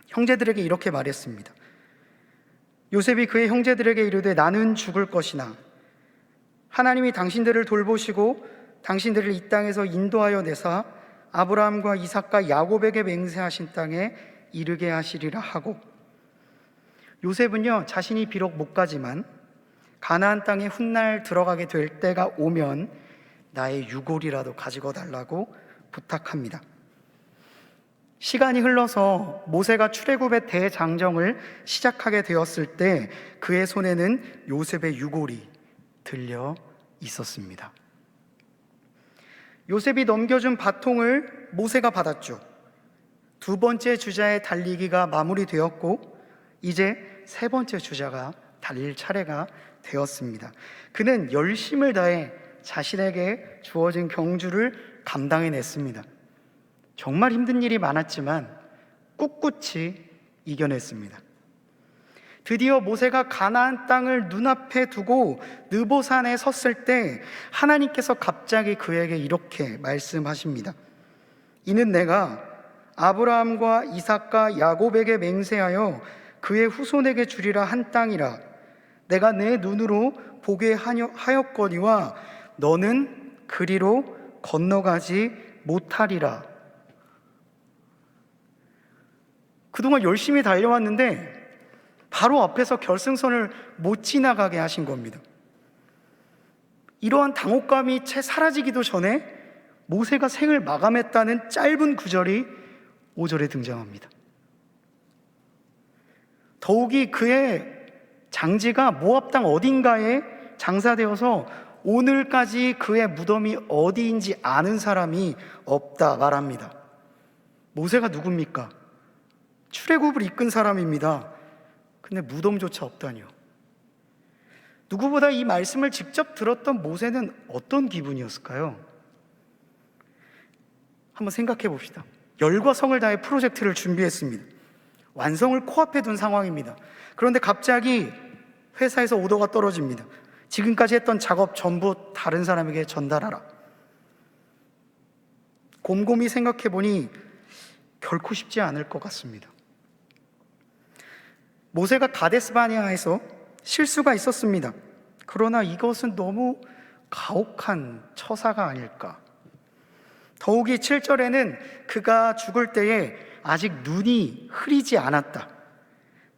형제들에게 이렇게 말했습니다. 요셉이 그의 형제들에게 이르되 나는 죽을 것이나 하나님이 당신들을 돌보시고 당신들을 이 땅에서 인도하여 내사 아브라함과 이삭과 야곱에게 맹세하신 땅에 이르게 하시리라 하고, 요셉은요, 자신이 비록 못 가지만 가나안 땅에 훗날 들어가게 될 때가 오면 나의 유골이라도 가지고 달라고 부탁합니다. 시간이 흘러서 모세가 출애굽의 대장정을 시작하게 되었을 때 그의 손에는 요셉의 유골이 들려 있었습니다. 요셉이 넘겨준 바통을 모세가 받았죠. 두 번째 주자의 달리기가 마무리되었고 이제 세 번째 주자가 달릴 차례가 되었습니다. 그는 열심을 다해 자신에게 주어진 경주를 감당해냈습니다. 정말 힘든 일이 많았지만 꿋꿋이 이겨냈습니다. 드디어 모세가 가나안 땅을 눈앞에 두고 느보산에 섰을 때 하나님께서 갑자기 그에게 이렇게 말씀하십니다. 이는 내가 아브라함과 이삭과 야곱에게 맹세하여 그의 후손에게 주리라 한 땅이라. 내가 내 눈으로 보게 하였거니와 너는 그리로 건너가지 못하리라. 그동안 열심히 달려왔는데 바로 앞에서 결승선을 못 지나가게 하신 겁니다. 이러한 당혹감이 채 사라지기도 전에 모세가 생을 마감했다는 짧은 구절이 5절에 등장합니다. 더욱이 그의 장지가 모압 땅 어딘가에 장사되어서 오늘까지 그의 무덤이 어디인지 아는 사람이 없다 말합니다. 모세가 누굽니까? 출애굽을 이끈 사람입니다. 근데 무덤조차 없다니요. 누구보다 이 말씀을 직접 들었던 모세는 어떤 기분이었을까요? 한번 생각해 봅시다. 열과 성을 다해 프로젝트를 준비했습니다. 완성을 코앞에 둔 상황입니다. 그런데 갑자기 회사에서 오더가 떨어집니다. 지금까지 했던 작업 전부 다른 사람에게 전달하라. 곰곰이 생각해 보니 결코 쉽지 않을 것 같습니다. 모세가 가데스바네아에서 실수가 있었습니다. 그러나 이것은 너무 가혹한 처사가 아닐까. 더욱이 7절에는 그가 죽을 때에 아직 눈이 흐리지 않았다,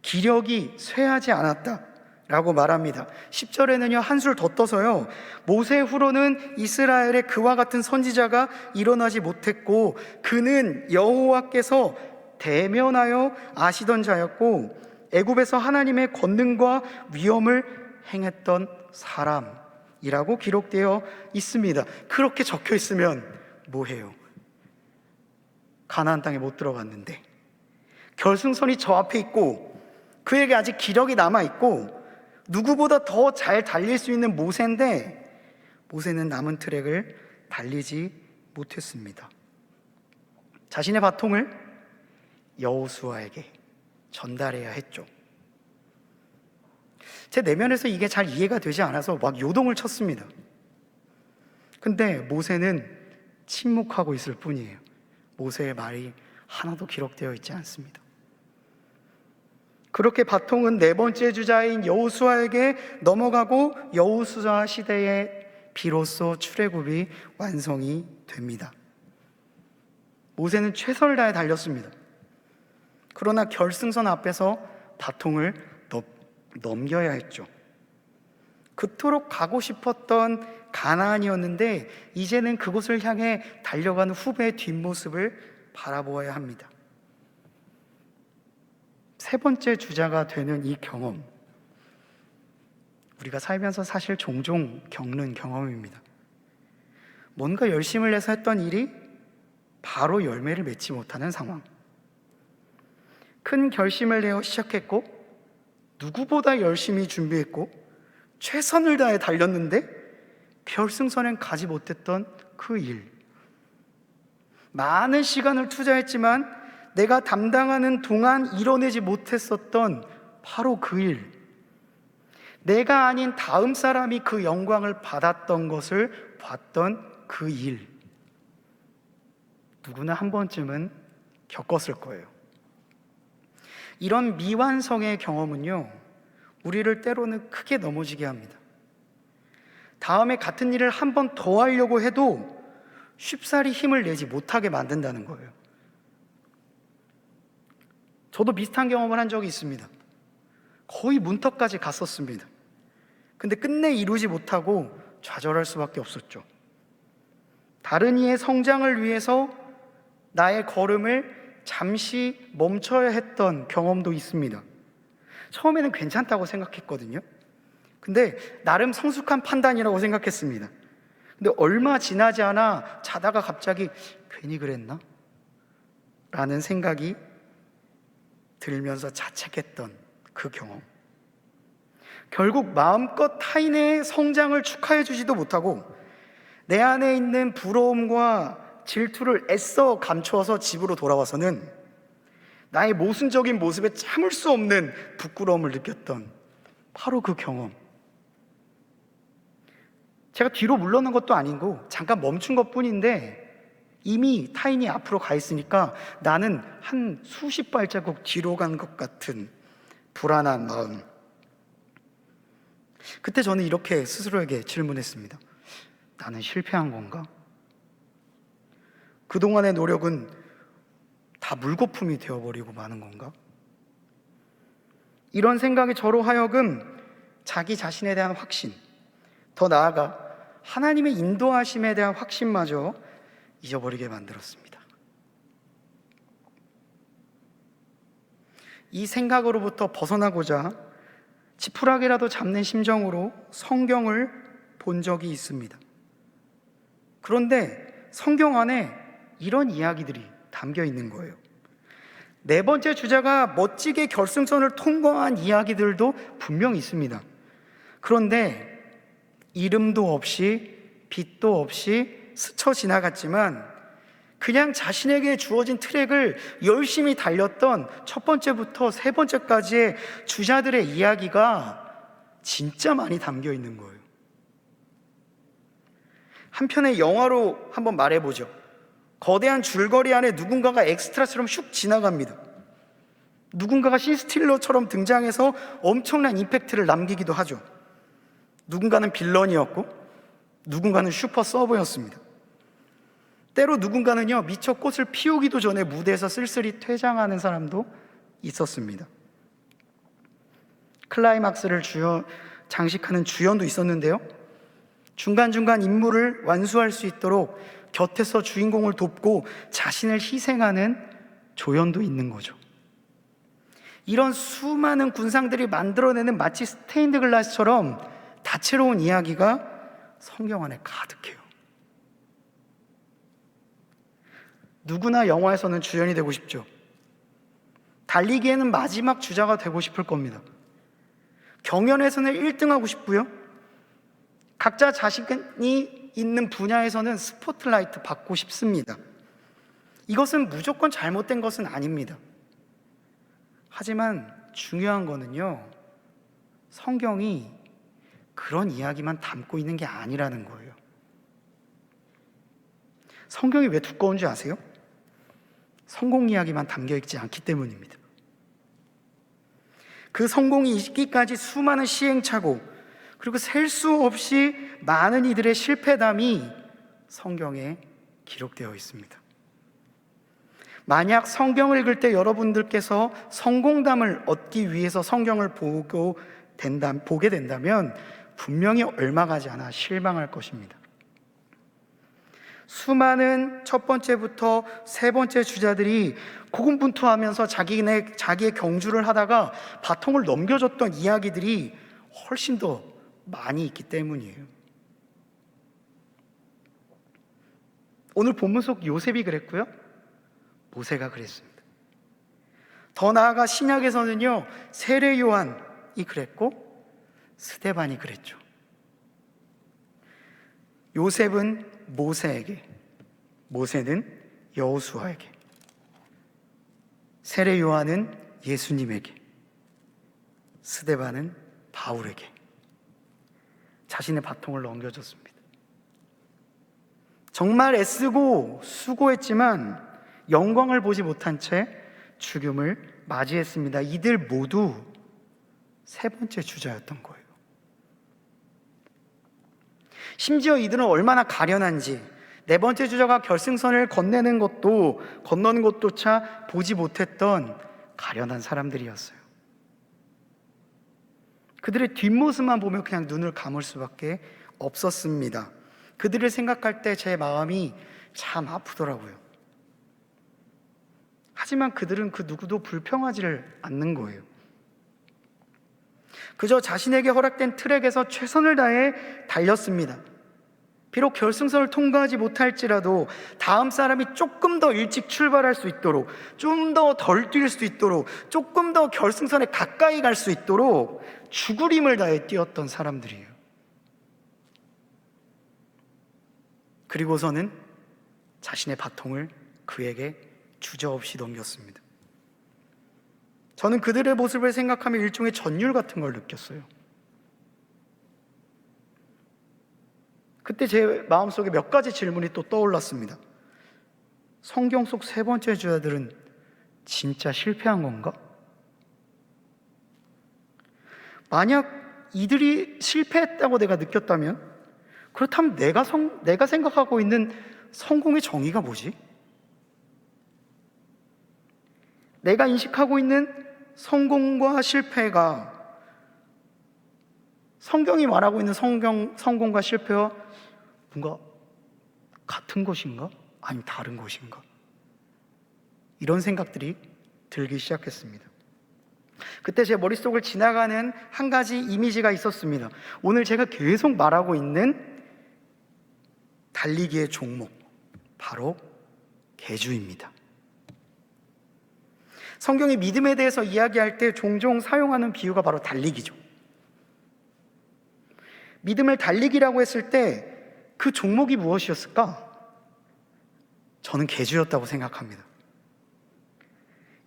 기력이 쇠하지 않았다 라고 말합니다. 10절에는요, 한술 더 떠서요, 모세 후로는 이스라엘에 그와 같은 선지자가 일어나지 못했고 그는 여호와께서 대면하여 아시던 자였고 애굽에서 하나님의 권능과 위엄을 행했던 사람이라고 기록되어 있습니다. 그렇게 적혀 있으면 뭐해요? 가나안 땅에 못 들어갔는데 결승선이 저 앞에 있고 그에게 아직 기력이 남아있고 누구보다 더 잘 달릴 수 있는 모세인데 모세는 남은 트랙을 달리지 못했습니다. 자신의 바통을 여호수아에게 전달해야 했죠. 제 내면에서 이게 잘 이해가 되지 않아서 막 요동을 쳤습니다. 근데 모세는 침묵하고 있을 뿐이에요. 모세의 말이 하나도 기록되어 있지 않습니다. 그렇게 바통은 네 번째 주자인 여호수아에게 넘어가고 여호수아 시대의 비로소 출애굽이 완성이 됩니다. 모세는 최선을 다해 달렸습니다. 그러나 결승선 앞에서 바통을 넘겨야 했죠. 그토록 가고 싶었던 가나안이었는데 이제는 그곳을 향해 달려가는 후배의 뒷모습을 바라보아야 합니다. 세 번째 주자가 되는 이 경험, 우리가 살면서 사실 종종 겪는 경험입니다. 뭔가 열심을 내서 했던 일이 바로 열매를 맺지 못하는 상황. 큰 결심을 내어 시작했고 누구보다 열심히 준비했고 최선을 다해 달렸는데 결승선엔 가지 못했던 그 일. 많은 시간을 투자했지만 내가 담당하는 동안 이뤄내지 못했었던 바로 그 일. 내가 아닌 다음 사람이 그 영광을 받았던 것을 봤던 그 일. 누구나 한 번쯤은 겪었을 거예요. 이런 미완성의 경험은요, 우리를 때로는 크게 넘어지게 합니다. 다음에 같은 일을 한 번 더 하려고 해도 쉽사리 힘을 내지 못하게 만든다는 거예요. 저도 비슷한 경험을 한 적이 있습니다. 거의 문턱까지 갔었습니다. 근데 끝내 이루지 못하고 좌절할 수밖에 없었죠. 다른 이의 성장을 위해서 나의 걸음을 잠시 멈춰야 했던 경험도 있습니다. 처음에는 괜찮다고 생각했거든요. 근데 나름 성숙한 판단이라고 생각했습니다. 근데 얼마 지나지 않아 자다가 갑자기 괜히 그랬나? 라는 생각이 들면서 자책했던 그 경험. 결국 마음껏 타인의 성장을 축하해 주지도 못하고 내 안에 있는 부러움과 질투를 애써 감추어서 집으로 돌아와서는 나의 모순적인 모습에 참을 수 없는 부끄러움을 느꼈던 바로 그 경험. 제가 뒤로 물러난 것도 아니고 잠깐 멈춘 것뿐인데 이미 타인이 앞으로 가 있으니까 나는 한 수십 발자국 뒤로 간 것 같은 불안한 마음. 그때 저는 이렇게 스스로에게 질문했습니다. 나는 실패한 건가? 그동안의 노력은 다 물거품이 되어버리고 마는 건가? 이런 생각이 저로 하여금 자기 자신에 대한 확신, 더 나아가 하나님의 인도하심에 대한 확신마저 잊어버리게 만들었습니다. 이 생각으로부터 벗어나고자 지푸라기라도 잡는 심정으로 성경을 본 적이 있습니다. 그런데 성경 안에 이런 이야기들이 담겨 있는 거예요. 네 번째 주자가 멋지게 결승선을 통과한 이야기들도 분명히 있습니다. 그런데 이름도 없이 빛도 없이 스쳐 지나갔지만 그냥 자신에게 주어진 트랙을 열심히 달렸던 첫 번째부터 세 번째까지의 주자들의 이야기가 진짜 많이 담겨 있는 거예요. 한 편의 영화로 한번 말해보죠. 거대한 줄거리 안에 누군가가 엑스트라처럼 슉 지나갑니다. 누군가가 신스틸러처럼 등장해서 엄청난 임팩트를 남기기도 하죠. 누군가는 빌런이었고 누군가는 슈퍼 서브였습니다. 때로 누군가는요, 미처 꽃을 피우기도 전에 무대에서 쓸쓸히 퇴장하는 사람도 있었습니다. 클라이막스를 장식하는 주연도 있었는데요, 중간중간 임무를 완수할 수 있도록 곁에서 주인공을 돕고 자신을 희생하는 조연도 있는 거죠. 이런 수많은 군상들이 만들어내는 마치 스테인드 글라스처럼 다채로운 이야기가 성경 안에 가득해요. 누구나 영화에서는 주연이 되고 싶죠. 달리기에는 마지막 주자가 되고 싶을 겁니다. 경연에서는 1등하고 싶고요. 각자 자신이 있는 분야에서는 스포트라이트 받고 싶습니다. 이것은 무조건 잘못된 것은 아닙니다. 하지만 중요한 거는요, 성경이 그런 이야기만 담고 있는 게 아니라는 거예요. 성경이 왜 두꺼운 줄 아세요? 성공 이야기만 담겨 있지 않기 때문입니다. 그 성공이 있기까지 수많은 시행착오, 그리고 셀 수 없이 많은 이들의 실패담이 성경에 기록되어 있습니다. 만약 성경을 읽을 때 여러분들께서 성공담을 얻기 위해서 성경을 보게 된다면 분명히 얼마 가지 않아 실망할 것입니다. 수많은 첫 번째부터 세 번째 주자들이 고군분투하면서 자기의 경주를 하다가 바통을 넘겨줬던 이야기들이 훨씬 더 많이 있기 때문이에요. 오늘 본문 속 요셉이 그랬고요, 모세가 그랬습니다. 더 나아가 신약에서는요, 세례 요한이 그랬고 스데반이 그랬죠. 요셉은 모세에게, 모세는 여호수아에게, 세례 요한은 예수님에게, 스데반은 바울에게 자신의 바통을 넘겨줬습니다. 정말 애쓰고 수고했지만 영광을 보지 못한 채 죽음을 맞이했습니다. 이들 모두 세 번째 주자였던 거예요. 심지어 이들은 얼마나 가련한지 네 번째 주자가 결승선을 건너는 것조차 보지 못했던 가련한 사람들이었어요. 그들의 뒷모습만 보면 그냥 눈을 감을 수밖에 없었습니다. 그들을 생각할 때 제 마음이 참 아프더라고요. 하지만 그들은 그 누구도 불평하지를 않는 거예요. 그저 자신에게 허락된 트랙에서 최선을 다해 달렸습니다. 비록 결승선을 통과하지 못할지라도 다음 사람이 조금 더 일찍 출발할 수 있도록, 좀 더 덜 뛸 수 있도록, 조금 더 결승선에 가까이 갈 수 있도록 죽을 힘을 다해 뛰었던 사람들이에요. 그리고서는 자신의 바통을 그에게 주저없이 넘겼습니다. 저는 그들의 모습을 생각하며 일종의 전율 같은 걸 느꼈어요. 그때 제 마음속에 몇 가지 질문이 또 떠올랐습니다. 성경 속 세 번째 주자들은 진짜 실패한 건가? 만약 이들이 실패했다고 내가 느꼈다면, 그렇다면 내가 생각하고 있는 성공의 정의가 뭐지? 내가 인식하고 있는 성공과 실패가 성경이 말하고 있는 성공과 실패와 뭔가 같은 것인가? 아니면 다른 것인가? 이런 생각들이 들기 시작했습니다. 그때 제 머릿속을 지나가는 한 가지 이미지가 있었습니다. 오늘 제가 계속 말하고 있는 달리기의 종목, 바로 계주입니다. 성경이 믿음에 대해서 이야기할 때 종종 사용하는 비유가 바로 달리기죠. 믿음을 달리기라고 했을 때 그 종목이 무엇이었을까? 저는 계주였다고 생각합니다.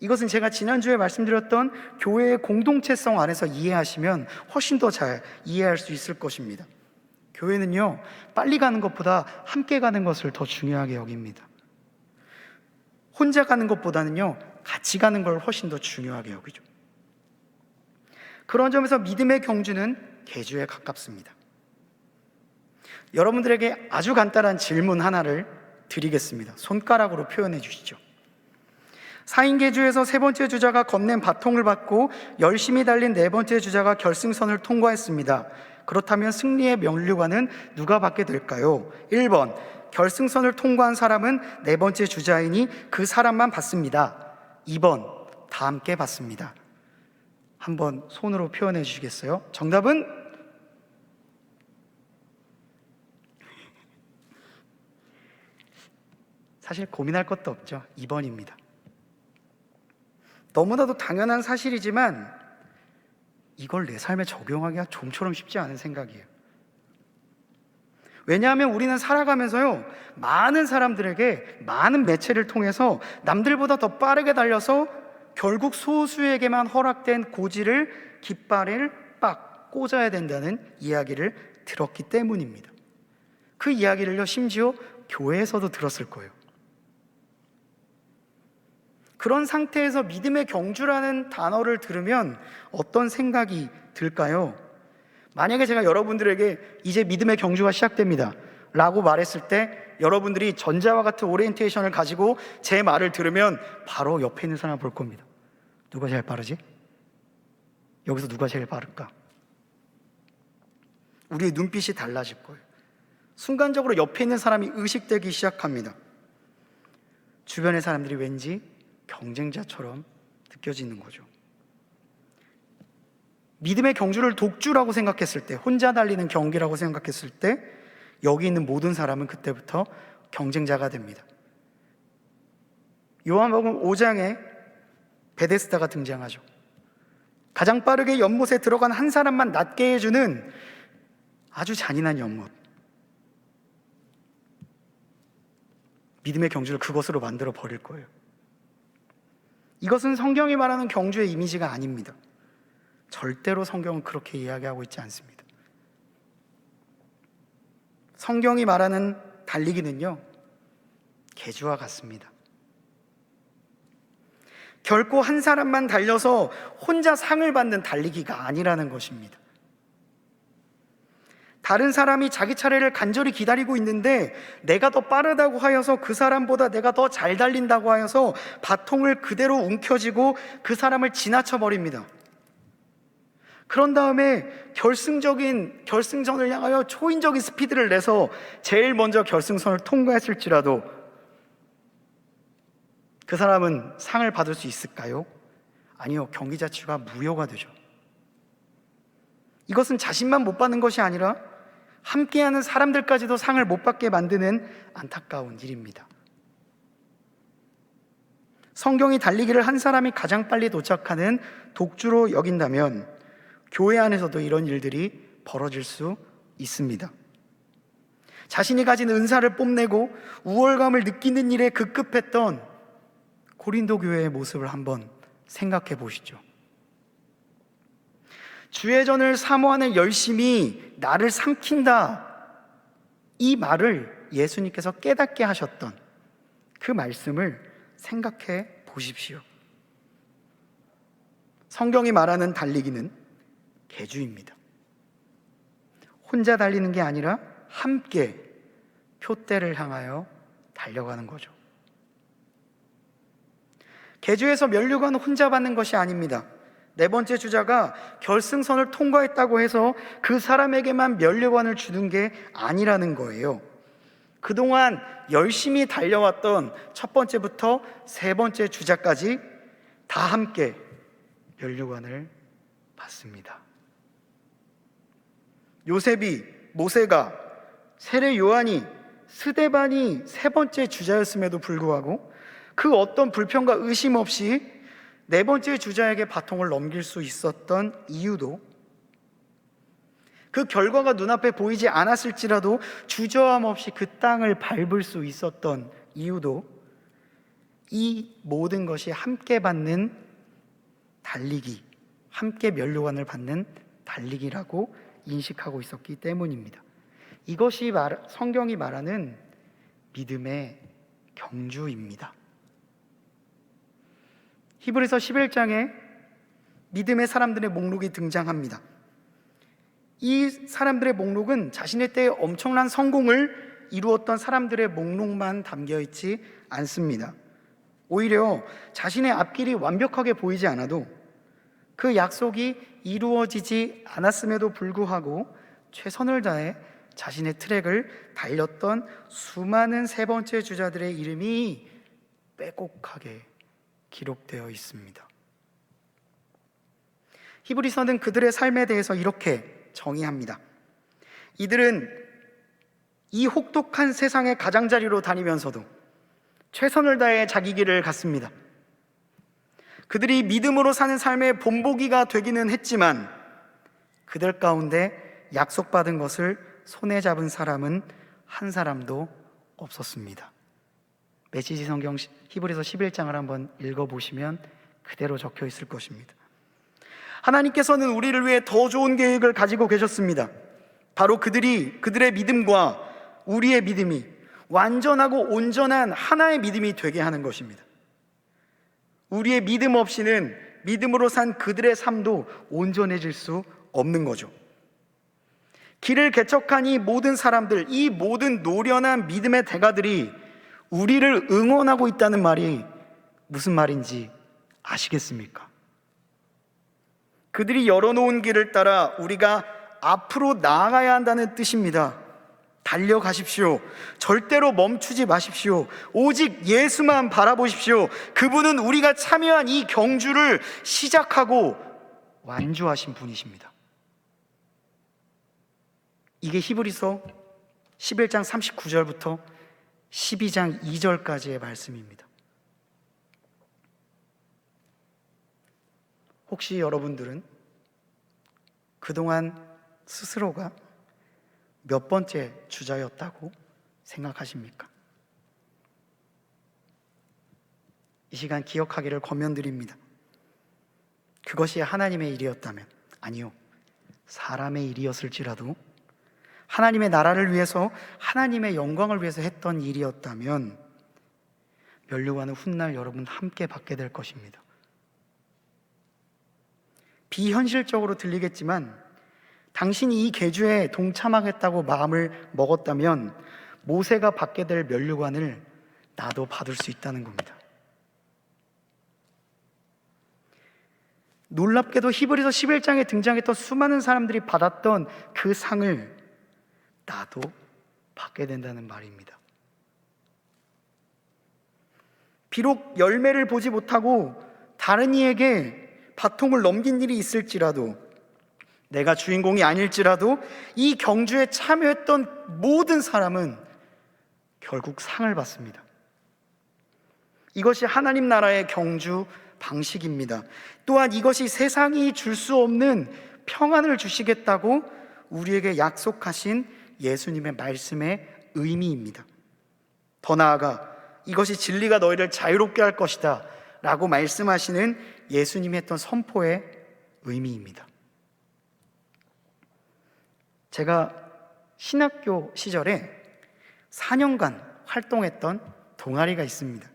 이것은 제가 지난주에 말씀드렸던 교회의 공동체성 안에서 이해하시면 훨씬 더 잘 이해할 수 있을 것입니다. 교회는요, 빨리 가는 것보다 함께 가는 것을 더 중요하게 여깁니다. 혼자 가는 것보다는요, 같이 가는 걸 훨씬 더 중요하게 여기죠. 그런 점에서 믿음의 경주는 계주에 가깝습니다. 여러분들에게 아주 간단한 질문 하나를 드리겠습니다. 손가락으로 표현해 주시죠. 4인 계주에서 세 번째 주자가 건넨 바통을 받고 열심히 달린 네 번째 주자가 결승선을 통과했습니다. 그렇다면 승리의 면류관은 누가 받게 될까요? 1번, 결승선을 통과한 사람은 네 번째 주자이니 그 사람만 받습니다. 2번, 다 함께 받습니다. 한번 손으로 표현해 주시겠어요? 정답은 사실 고민할 것도 없죠. 2번입니다. 너무나도 당연한 사실이지만 이걸 내 삶에 적용하기가 좀처럼 쉽지 않은 생각이에요. 왜냐하면 우리는 살아가면서요, 많은 사람들에게 많은 매체를 통해서 남들보다 더 빠르게 달려서 결국 소수에게만 허락된 고지를, 깃발을 빡 꽂아야 된다는 이야기를 들었기 때문입니다. 그 이야기를요, 심지어 교회에서도 들었을 거예요. 그런 상태에서 믿음의 경주라는 단어를 들으면 어떤 생각이 들까요? 만약에 제가 여러분들에게 이제 믿음의 경주가 시작됩니다 라고 말했을 때 여러분들이 전자와 같은 오리엔테이션을 가지고 제 말을 들으면 바로 옆에 있는 사람을 볼 겁니다. 누가 제일 빠르지? 여기서 누가 제일 빠를까? 우리의 눈빛이 달라질 거예요. 순간적으로 옆에 있는 사람이 의식되기 시작합니다. 주변의 사람들이 왠지 경쟁자처럼 느껴지는 거죠. 믿음의 경주를 독주라고 생각했을 때, 혼자 달리는 경기라고 생각했을 때 여기 있는 모든 사람은 그때부터 경쟁자가 됩니다. 요한복음 5장에 베데스다가 등장하죠. 가장 빠르게 연못에 들어간 한 사람만 낫게 해주는 아주 잔인한 연못. 믿음의 경주를 그것으로 만들어 버릴 거예요. 이것은 성경이 말하는 경주의 이미지가 아닙니다. 절대로 성경은 그렇게 이야기하고 있지 않습니다. 성경이 말하는 달리기는요, 계주와 같습니다. 결코 한 사람만 달려서 혼자 상을 받는 달리기가 아니라는 것입니다. 다른 사람이 자기 차례를 간절히 기다리고 있는데 내가 더 빠르다고 하여서 그 사람보다 내가 더 잘 달린다고 하여서 바통을 그대로 움켜쥐고 그 사람을 지나쳐 버립니다. 그런 다음에 결승전을 향하여 초인적인 스피드를 내서 제일 먼저 결승선을 통과했을지라도 그 사람은 상을 받을 수 있을까요? 아니요, 경기 자체가 무효가 되죠. 이것은 자신만 못 받는 것이 아니라 함께하는 사람들까지도 상을 못 받게 만드는 안타까운 일입니다. 성경이 달리기를 한 사람이 가장 빨리 도착하는 독주로 여긴다면 교회 안에서도 이런 일들이 벌어질 수 있습니다. 자신이 가진 은사를 뽐내고 우월감을 느끼는 일에 급급했던 고린도 교회의 모습을 한번 생각해 보시죠. 주의 전을 사모하는 열심이 나를 삼킨다, 이 말을 예수님께서 깨닫게 하셨던 그 말씀을 생각해 보십시오. 성경이 말하는 달리기는 계주입니다. 혼자 달리는 게 아니라 함께 표대를 향하여 달려가는 거죠. 계주에서 면류관 혼자 받는 것이 아닙니다. 네 번째 주자가 결승선을 통과했다고 해서 그 사람에게만 면류관을 주는 게 아니라는 거예요. 그동안 열심히 달려왔던 첫 번째부터 세 번째 주자까지 다 함께 면류관을 받습니다. 요셉이, 모세가, 세례 요한이, 스데반이 세 번째 주자였음에도 불구하고 그 어떤 불평과 의심 없이 네 번째 주자에게 바통을 넘길 수 있었던 이유도, 그 결과가 눈앞에 보이지 않았을지라도 주저함 없이 그 땅을 밟을 수 있었던 이유도 이 모든 것이 함께 받는 달리기, 함께 면류관을 받는 달리기라고 인식하고 있었기 때문입니다. 이것이 성경이 말하는 믿음의 경주입니다. 히브리서 11장에 믿음의 사람들의 목록이 등장합니다. 이 사람들의 목록은 자신의 때에 엄청난 성공을 이루었던 사람들의 목록만 담겨 있지 않습니다. 오히려 자신의 앞길이 완벽하게 보이지 않아도 그 약속이 이루어지지 않았음에도 불구하고 최선을 다해 자신의 트랙을 달렸던 수많은 세 번째 주자들의 이름이 빼곡하게 기록되어 있습니다. 히브리서는 그들의 삶에 대해서 이렇게 정의합니다. 이들은 이 혹독한 세상의 가장자리로 다니면서도 최선을 다해 자기 길을 갔습니다. 그들이 믿음으로 사는 삶의 본보기가 되기는 했지만 그들 가운데 약속받은 것을 손에 잡은 사람은 한 사람도 없었습니다. 메시지 성경 히브리서 11장을 한번 읽어보시면 그대로 적혀 있을 것입니다. 하나님께서는 우리를 위해 더 좋은 계획을 가지고 계셨습니다. 바로 그들의 믿음과 우리의 믿음이 완전하고 온전한 하나의 믿음이 되게 하는 것입니다. 우리의 믿음 없이는 믿음으로 산 그들의 삶도 온전해질 수 없는 거죠. 길을 개척한 이 모든 사람들, 이 모든 노련한 믿음의 대가들이 우리를 응원하고 있다는 말이 무슨 말인지 아시겠습니까? 그들이 열어놓은 길을 따라 우리가 앞으로 나아가야 한다는 뜻입니다. 달려가십시오. 절대로 멈추지 마십시오. 오직 예수만 바라보십시오. 그분은 우리가 참여한 이 경주를 시작하고 완주하신 분이십니다. 이게 히브리서 11장 39절부터 12장 2절까지의 말씀입니다. 혹시 여러분들은 그동안 스스로가 몇 번째 주자였다고 생각하십니까? 이 시간 기억하기를 권면드립니다. 그것이 하나님의 일이었다면, 아니요, 사람의 일이었을지라도 하나님의 나라를 위해서, 하나님의 영광을 위해서 했던 일이었다면 면류관을 훗날 여러분 함께 받게 될 것입니다. 비현실적으로 들리겠지만 당신이 이 계주에 동참하겠다고 마음을 먹었다면 모세가 받게 될 면류관을 나도 받을 수 있다는 겁니다. 놀랍게도 히브리서 11장에 등장했던 수많은 사람들이 받았던 그 상을 나도 받게 된다는 말입니다. 비록 열매를 보지 못하고 다른 이에게 바통을 넘긴 일이 있을지라도, 내가 주인공이 아닐지라도 이 경주에 참여했던 모든 사람은 결국 상을 받습니다. 이것이 하나님 나라의 경주 방식입니다. 또한 이것이 세상이 줄 수 없는 평안을 주시겠다고 우리에게 약속하신 예수님의 말씀의 의미입니다. 더 나아가 이것이 진리가 너희를 자유롭게 할 것이다 라고 말씀하시는 예수님이 했던 선포의 의미입니다. 제가 신학교 시절에 4년간 활동했던 동아리가 있습니다.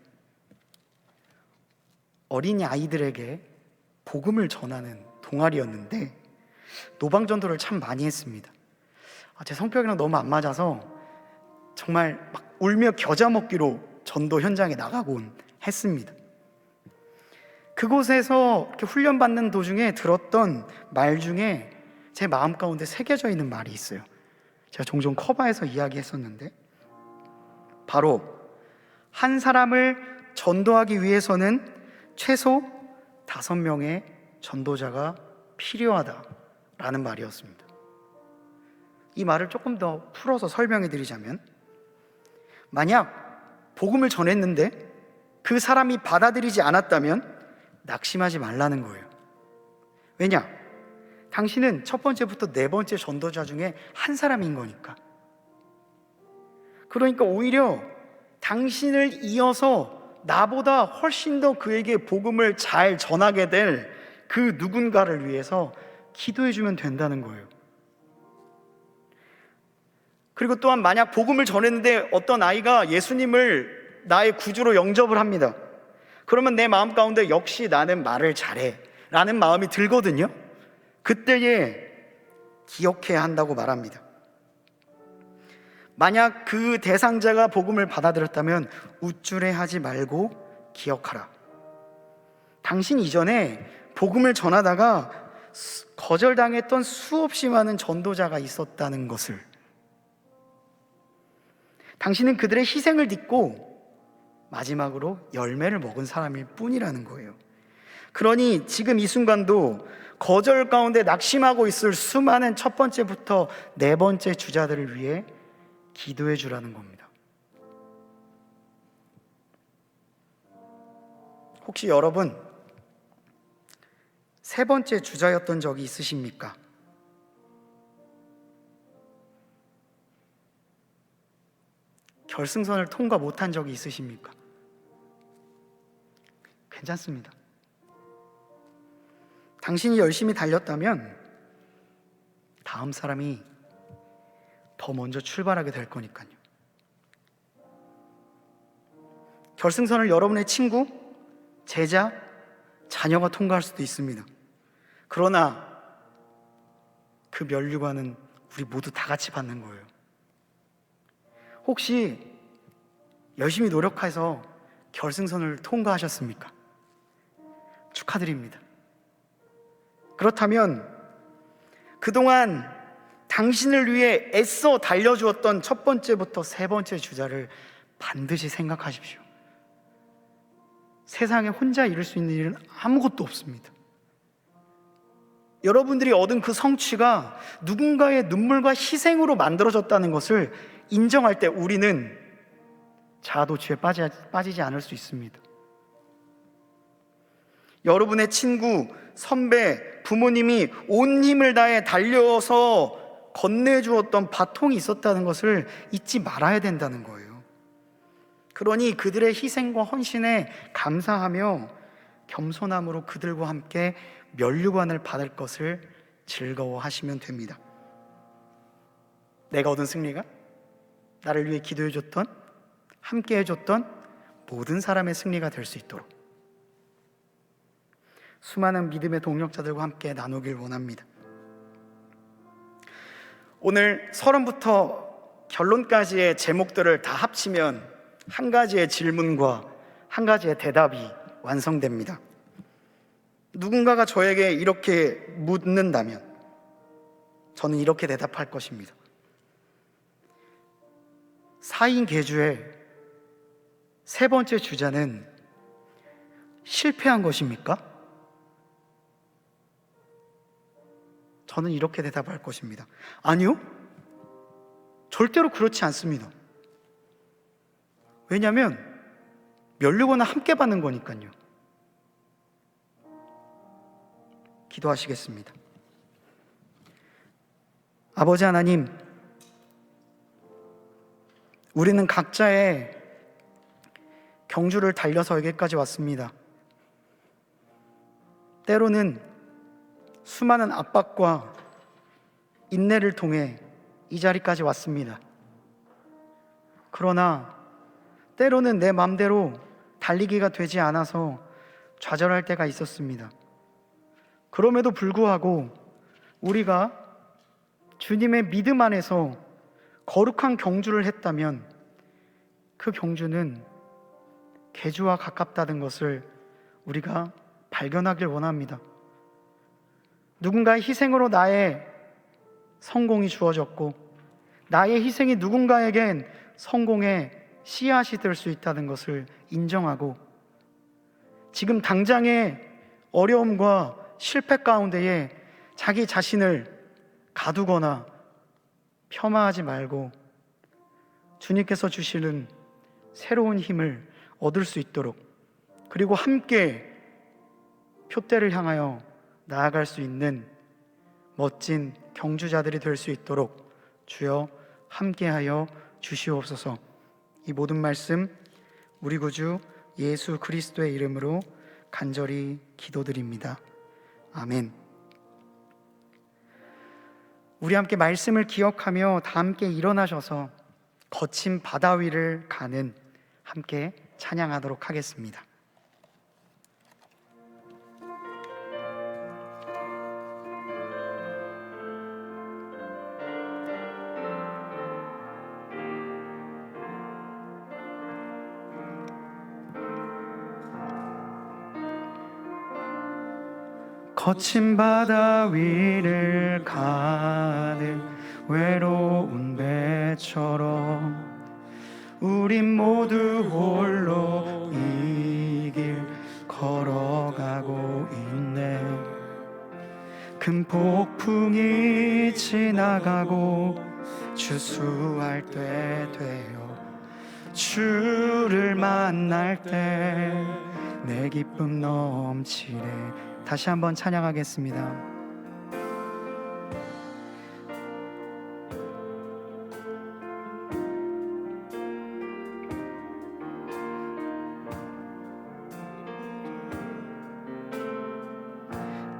어린이 아이들에게 복음을 전하는 동아리였는데 노방전도를 참 많이 했습니다. 제 성격이랑 너무 안 맞아서 정말 막 울며 겨자 먹기로 전도 현장에 나가곤 했습니다. 그곳에서 이렇게 훈련받는 도중에 들었던 말 중에 제 마음 가운데 새겨져 있는 말이 있어요. 제가 종종 커버에서 이야기했었는데, 바로 한 사람을 전도하기 위해서는 최소 5명의 전도자가 필요하다라는 말이었습니다. 이 말을 조금 더 풀어서 설명해 드리자면, 만약 복음을 전했는데 그 사람이 받아들이지 않았다면 낙심하지 말라는 거예요. 왜냐? 당신은 첫 번째부터 네 번째 전도자 중에 한 사람인 거니까. 그러니까 오히려 당신을 이어서 나보다 훨씬 더 그에게 복음을 잘 전하게 될 그 누군가를 위해서 기도해 주면 된다는 거예요. 그리고 또한 만약 복음을 전했는데 어떤 아이가 예수님을 나의 구주로 영접을 합니다. 그러면 내 마음 가운데 역시 나는 말을 잘해 라는 마음이 들거든요. 그때에 기억해야 한다고 말합니다. 만약 그 대상자가 복음을 받아들였다면 우쭐해하지 말고 기억하라. 당신 이전에 복음을 전하다가 거절당했던 수없이 많은 전도자가 있었다는 것을, 당신은 그들의 희생을 딛고 마지막으로 열매를 먹은 사람일 뿐이라는 거예요. 그러니 지금 이 순간도 거절 가운데 낙심하고 있을 수많은 첫 번째부터 네 번째 주자들을 위해 기도해 주라는 겁니다. 혹시 여러분 세 번째 주자였던 적이 있으십니까? 결승선을 통과 못한 적이 있으십니까? 괜찮습니다. 당신이 열심히 달렸다면 다음 사람이 더 먼저 출발하게 될 거니까요. 결승선을 여러분의 친구, 제자, 자녀가 통과할 수도 있습니다. 그러나 그 면류관은 우리 모두 다 같이 받는 거예요. 혹시 열심히 노력해서 결승선을 통과하셨습니까? 축하드립니다. 그렇다면 그동안 당신을 위해 애써 달려주었던 첫 번째부터 세 번째 주자를 반드시 생각하십시오. 세상에 혼자 이룰 수 있는 일은 아무것도 없습니다. 여러분들이 얻은 그 성취가 누군가의 눈물과 희생으로 만들어졌다는 것을 인정할 때 우리는 자아도취에 빠지지 않을 수 있습니다. 여러분의 친구, 선배, 부모님이 온 힘을 다해 달려서 건네주었던 바통이 있었다는 것을 잊지 말아야 된다는 거예요. 그러니 그들의 희생과 헌신에 감사하며 겸손함으로 그들과 함께 면류관을 받을 것을 즐거워하시면 됩니다. 내가 얻은 승리가 나를 위해 기도해줬던, 함께 해줬던 모든 사람의 승리가 될 수 있도록 수많은 믿음의 동력자들과 함께 나누길 원합니다. 오늘 서론부터 결론까지의 제목들을 다 합치면 한 가지의 질문과 한 가지의 대답이 완성됩니다. 누군가가 저에게 이렇게 묻는다면 저는 이렇게 대답할 것입니다. 4인 계주의 세 번째 주자는 실패한 것입니까? 저는 이렇게 대답할 것입니다. 아니요, 절대로 그렇지 않습니다. 왜냐하면 면류관은 함께 받는 거니까요. 기도하시겠습니다. 아버지 하나님, 우리는 각자의 경주를 달려서 여기까지 왔습니다. 때로는 수많은 압박과 인내를 통해 이 자리까지 왔습니다. 그러나 때로는 내 마음대로 달리기가 되지 않아서 좌절할 때가 있었습니다. 그럼에도 불구하고 우리가 주님의 믿음 안에서 거룩한 경주를 했다면 그 경주는 계주와 가깝다는 것을 우리가 발견하길 원합니다. 누군가의 희생으로 나의 성공이 주어졌고 나의 희생이 누군가에겐 성공의 씨앗이 될 수 있다는 것을 인정하고 지금 당장의 어려움과 실패 가운데에 자기 자신을 가두거나 폄하하지 말고 주님께서 주시는 새로운 힘을 얻을 수 있도록, 그리고 함께 표대를 향하여 나아갈 수 있는 멋진 경주자들이 될 수 있도록 주여 함께하여 주시옵소서. 이 모든 말씀 우리 구주 예수 그리스도의 이름으로 간절히 기도드립니다. 아멘. 우리 함께 말씀을 기억하며 다 함께 일어나셔서 거친 바다 위를 가는 함께 찬양하도록 하겠습니다. 거친 바다 위를 가는 외로운 배처럼 우린 모두 홀로 이 길 걸어가고 있네. 큰 폭풍이 지나가고 추수할 때 되어 주를 만날 때 내 기쁨 넘치네. 다시 한번 찬양하겠습니다.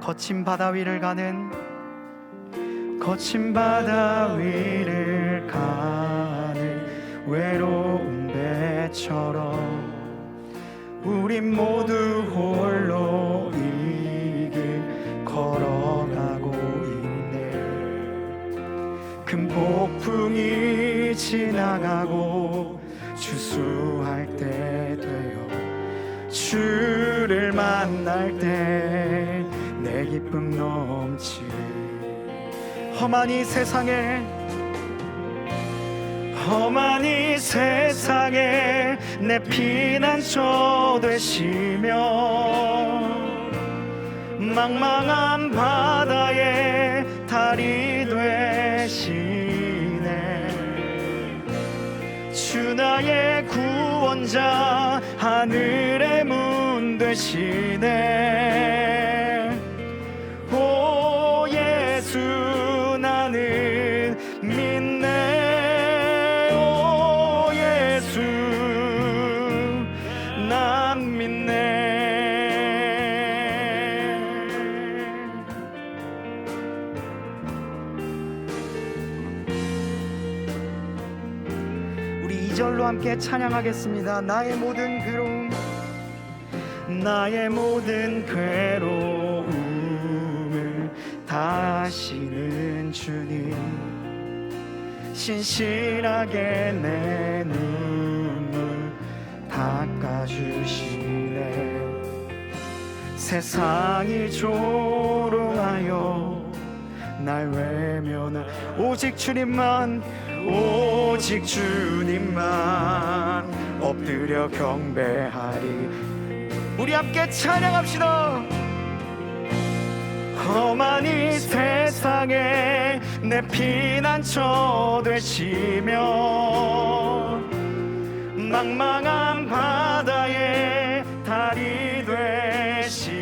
거친 바다 위를 가는, 거친 바다 위를 가는 외로운 배처럼 우린 모두 홀로 이 길 걸어가고 있네. 큰 지나가고 추수할 때 되어 주를 만날 때 내 기쁨 넘치. 험한 이 세상에 내 피난처 되시며 망망한 바다에 달이 되시네. 주 나의 구원자 하늘의 문 되시네. 오 예수 나는 믿네. 오 예수 난 믿네. 우리 2절로 함께 찬양하겠습니다. 나의 모든 괴로움을 다시는 주님 신실하게 내 눈물 닦아주시네. 세상이 조롱하여 날 외면하 오직 주님만 엎드려 경배하리. 우리 함께 찬양합시다. 험한 이 세상에 내 피난처 되시며 망망한 바다에 달이 되시네.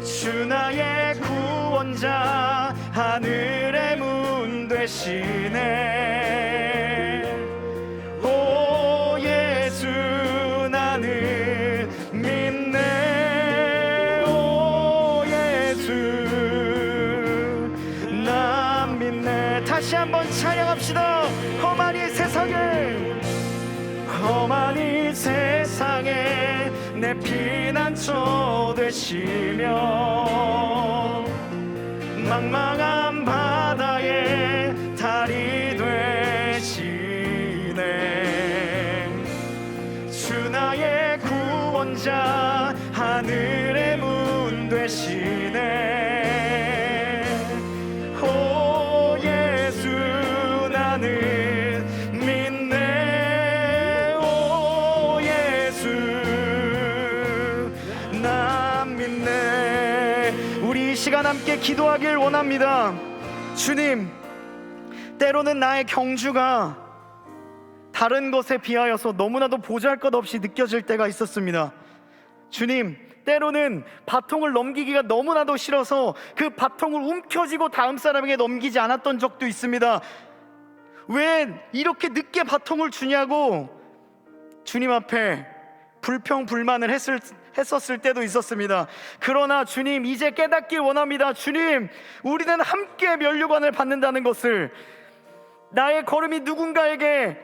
주 나의 구원자 하늘의 문 되시네. 오 예수 나는 믿네. 오 예수 난 믿네. 다시 한번 찬양합시다. 험한 이 세상에 내 피난처 되시며 망망한 바다에 달이 되시네. 주 나의 구원자 하늘의 문 되시네. 오 예수 나는 믿네. 오 예수 난 믿네. 우리 이 시간 함께 기도하길 원합니다. 주님, 때로는 나의 경주가 다른 것에 비하여서 너무나도 보잘것없이 느껴질 때가 있었습니다. 주님, 때로는 바통을 넘기기가 너무나도 싫어서 그 바통을 움켜쥐고 다음 사람에게 넘기지 않았던 적도 있습니다. 왜 이렇게 늦게 바통을 주냐고 주님 앞에 불평불만을 했었을 때도 있었습니다. 그러나 주님, 이제 깨닫길 원합니다. 주님, 우리는 함께 면류관을 받는다는 것을, 나의 걸음이 누군가에게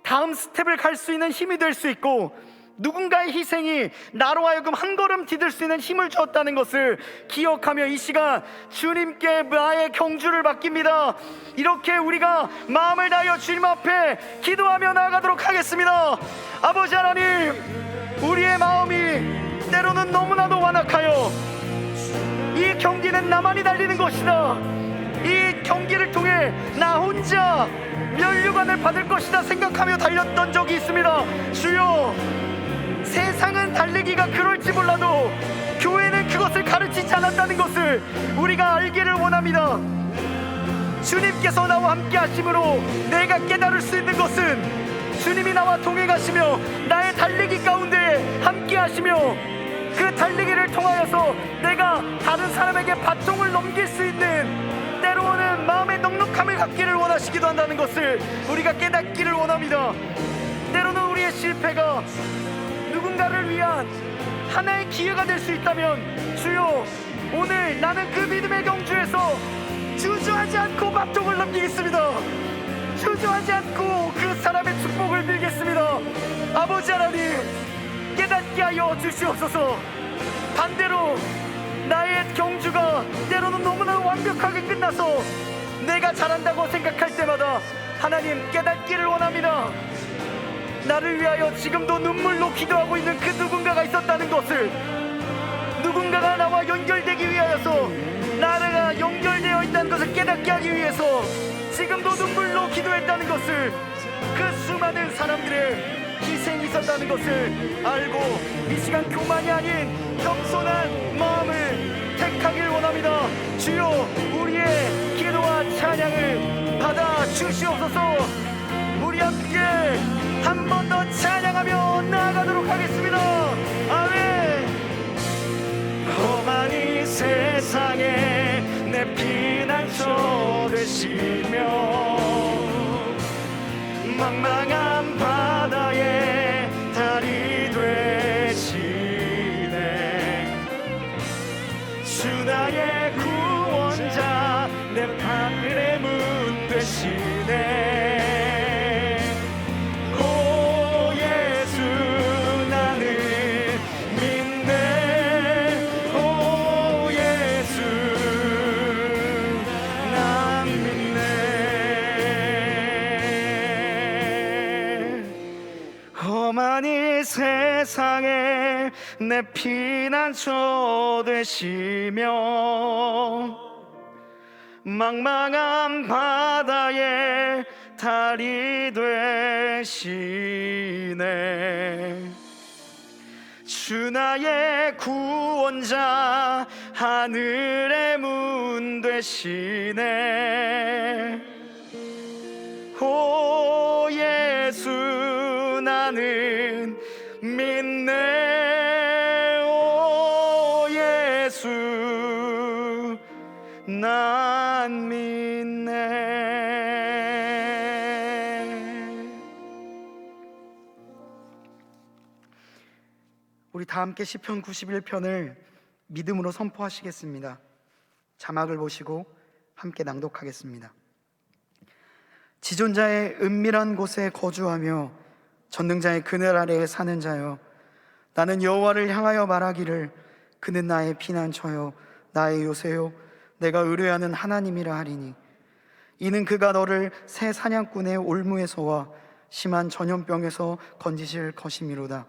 다음 스텝을 갈 수 있는 힘이 될 수 있고 누군가의 희생이 나로 하여금 한 걸음 디딜 수 있는 힘을 주었다는 것을 기억하며 이 시간 주님께 나의 경주를 맡깁니다. 이렇게 우리가 마음을 다하여 주님 앞에 기도하며 나아가도록 하겠습니다. 아버지 하나님, 우리의 마음이 때로는 너무나도 완악하여 이 경기는 나만이 달리는 것이다, 이 경기를 통해 나 혼자 면류관을 받을 것이다 생각하며 달렸던 적이 있습니다. 주여, 세상은 달리기가 그럴지 몰라도 교회는 그것을 가르치지 않았다는 것을 우리가 알기를 원합니다. 주님께서 나와 함께 하심으로 내가 깨달을 수 있는 것은 주님이 나와 동행하시며 나의 달리기 가운데 함께 하시며 그 달리기를 통하여서 내가 다른 사람에게 바통을 넘길 수 있는, 때로는 마음의 넉넉함을 갖기를 원하시기도 한다는 것을 우리가 깨닫기를 원합니다. 때로는 우리의 실패가 누군가를 위한 하나의 기회가 될 수 있다면 주여, 오늘 나는 그 믿음의 경주에서 주저하지 않고 바통을 넘기겠습니다. 주저하지 않고 그 사람의 축복을 빌겠습니다. 아버지 하나님, 깨닫게 하여 주시옵소서. 반대로 나의 경주가 때로는 너무나 완벽하게 끝나서 내가 잘한다고 생각할 때마다 하나님 깨닫기를 원합니다. 나를 위하여 지금도 눈물로 기도하고 있는 그 누군가가 있었다는 것을, 누군가가 나와 연결되기 위하여서 나라가 연결되어 있다는 것을 깨닫게 하기 위해서 지금도 눈물로 기도했다는 것을, 그 수많은 사람들의 희생이 있었다는 것을 알고 이 시간 교만이 아닌 겸손한 마음을 택하길 원합니다. 주여, 우리의 기도와 찬양을 받아 주시옵소서. 우리 함께 한 번 더 찬양하며 나아가도록 하겠습니다. 아멘. 험한 이 세상에 내 피난처 되시며 망망한 바다에 달이 되시네. 주 나의 구원자, 내 하늘의 문 되시네. 오 예수 나는 믿네. 오 예수 난 믿네. 험한 이 세상에 내 피난처 되시며 망망한 바다에 달이 되시네. 주 나의 구원자, 하늘의 문 되시네. 오 예수 나는 믿네. 오 예수 난 믿네. 우리 다 함께 시편 91편을 믿음으로 선포하시겠습니다. 자막을 보시고 함께 낭독하겠습니다. 지존자의 은밀한 곳에 거주하며 전능자의 그늘 아래에 사는 자여, 나는 여호와를 향하여 말하기를 그는 나의 피난처요 나의 요새요 내가 의뢰하는 하나님이라 하리니, 이는 그가 너를 새 사냥꾼의 올무에서와 심한 전염병에서 건지실 것이미로다.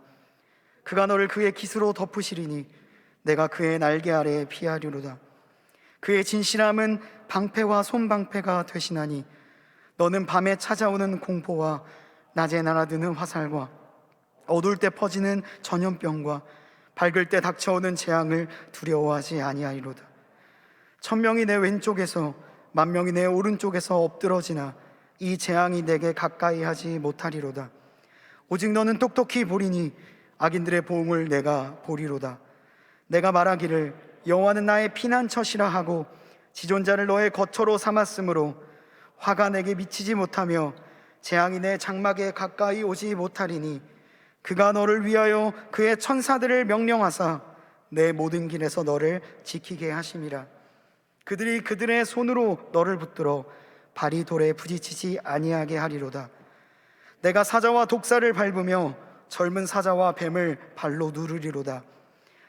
그가 너를 그의 깃으로 덮으시리니 내가 그의 날개 아래에 피하리로다. 그의 진실함은 방패와 손방패가 되시나니 너는 밤에 찾아오는 공포와 낮에 날아드는 화살과 어두울 때 퍼지는 전염병과 밝을 때 닥쳐오는 재앙을 두려워하지 아니하리로다. 1000명이 내 왼쪽에서 10,000명이 내 오른쪽에서 엎드러지나 이 재앙이 내게 가까이 하지 못하리로다. 오직 너는 똑똑히 보리니 악인들의 보응을 내가 보리로다. 내가 말하기를 여호와는 나의 피난처시라 하고 지존자를 너의 거처로 삼았으므로 화가 내게 미치지 못하며 재앙이 내 장막에 가까이 오지 못하리니, 그가 너를 위하여 그의 천사들을 명령하사 내 모든 길에서 너를 지키게 하심이라. 그들이 그들의 손으로 너를 붙들어 발이 돌에 부딪히지 아니하게 하리로다. 내가 사자와 독사를 밟으며 젊은 사자와 뱀을 발로 누르리로다.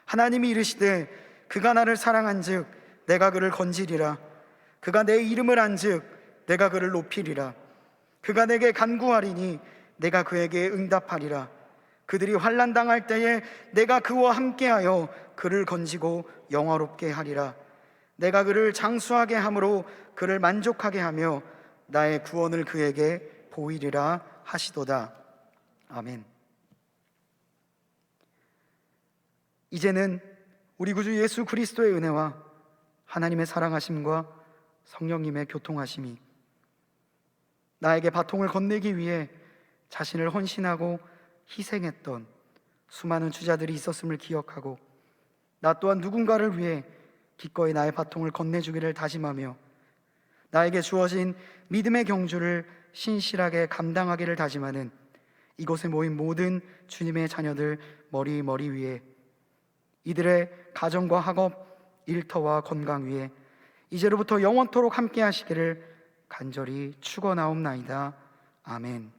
하나님이 이르시되 그가 나를 사랑한즉 내가 그를 건지리라. 그가 내 이름을 안즉 내가 그를 높이리라. 그가 내게 간구하리니 내가 그에게 응답하리라. 그들이 환난 당할 때에 내가 그와 함께하여 그를 건지고 영화롭게 하리라. 내가 그를 장수하게 함으로 그를 만족하게 하며 나의 구원을 그에게 보이리라 하시도다. 아멘. 이제는 우리 구주 예수 그리스도의 은혜와 하나님의 사랑하심과 성령님의 교통하심이 나에게 바통을 건네기 위해 자신을 헌신하고 희생했던 수많은 주자들이 있었음을 기억하고, 나 또한 누군가를 위해 기꺼이 나의 바통을 건네주기를 다짐하며 나에게 주어진 믿음의 경주를 신실하게 감당하기를 다짐하는 이곳에 모인 모든 주님의 자녀들 머리 위에, 이들의 가정과 학업, 일터와 건강 위에 이제로부터 영원토록 함께 하시기를 간절히 축원하옵나이다. 아멘.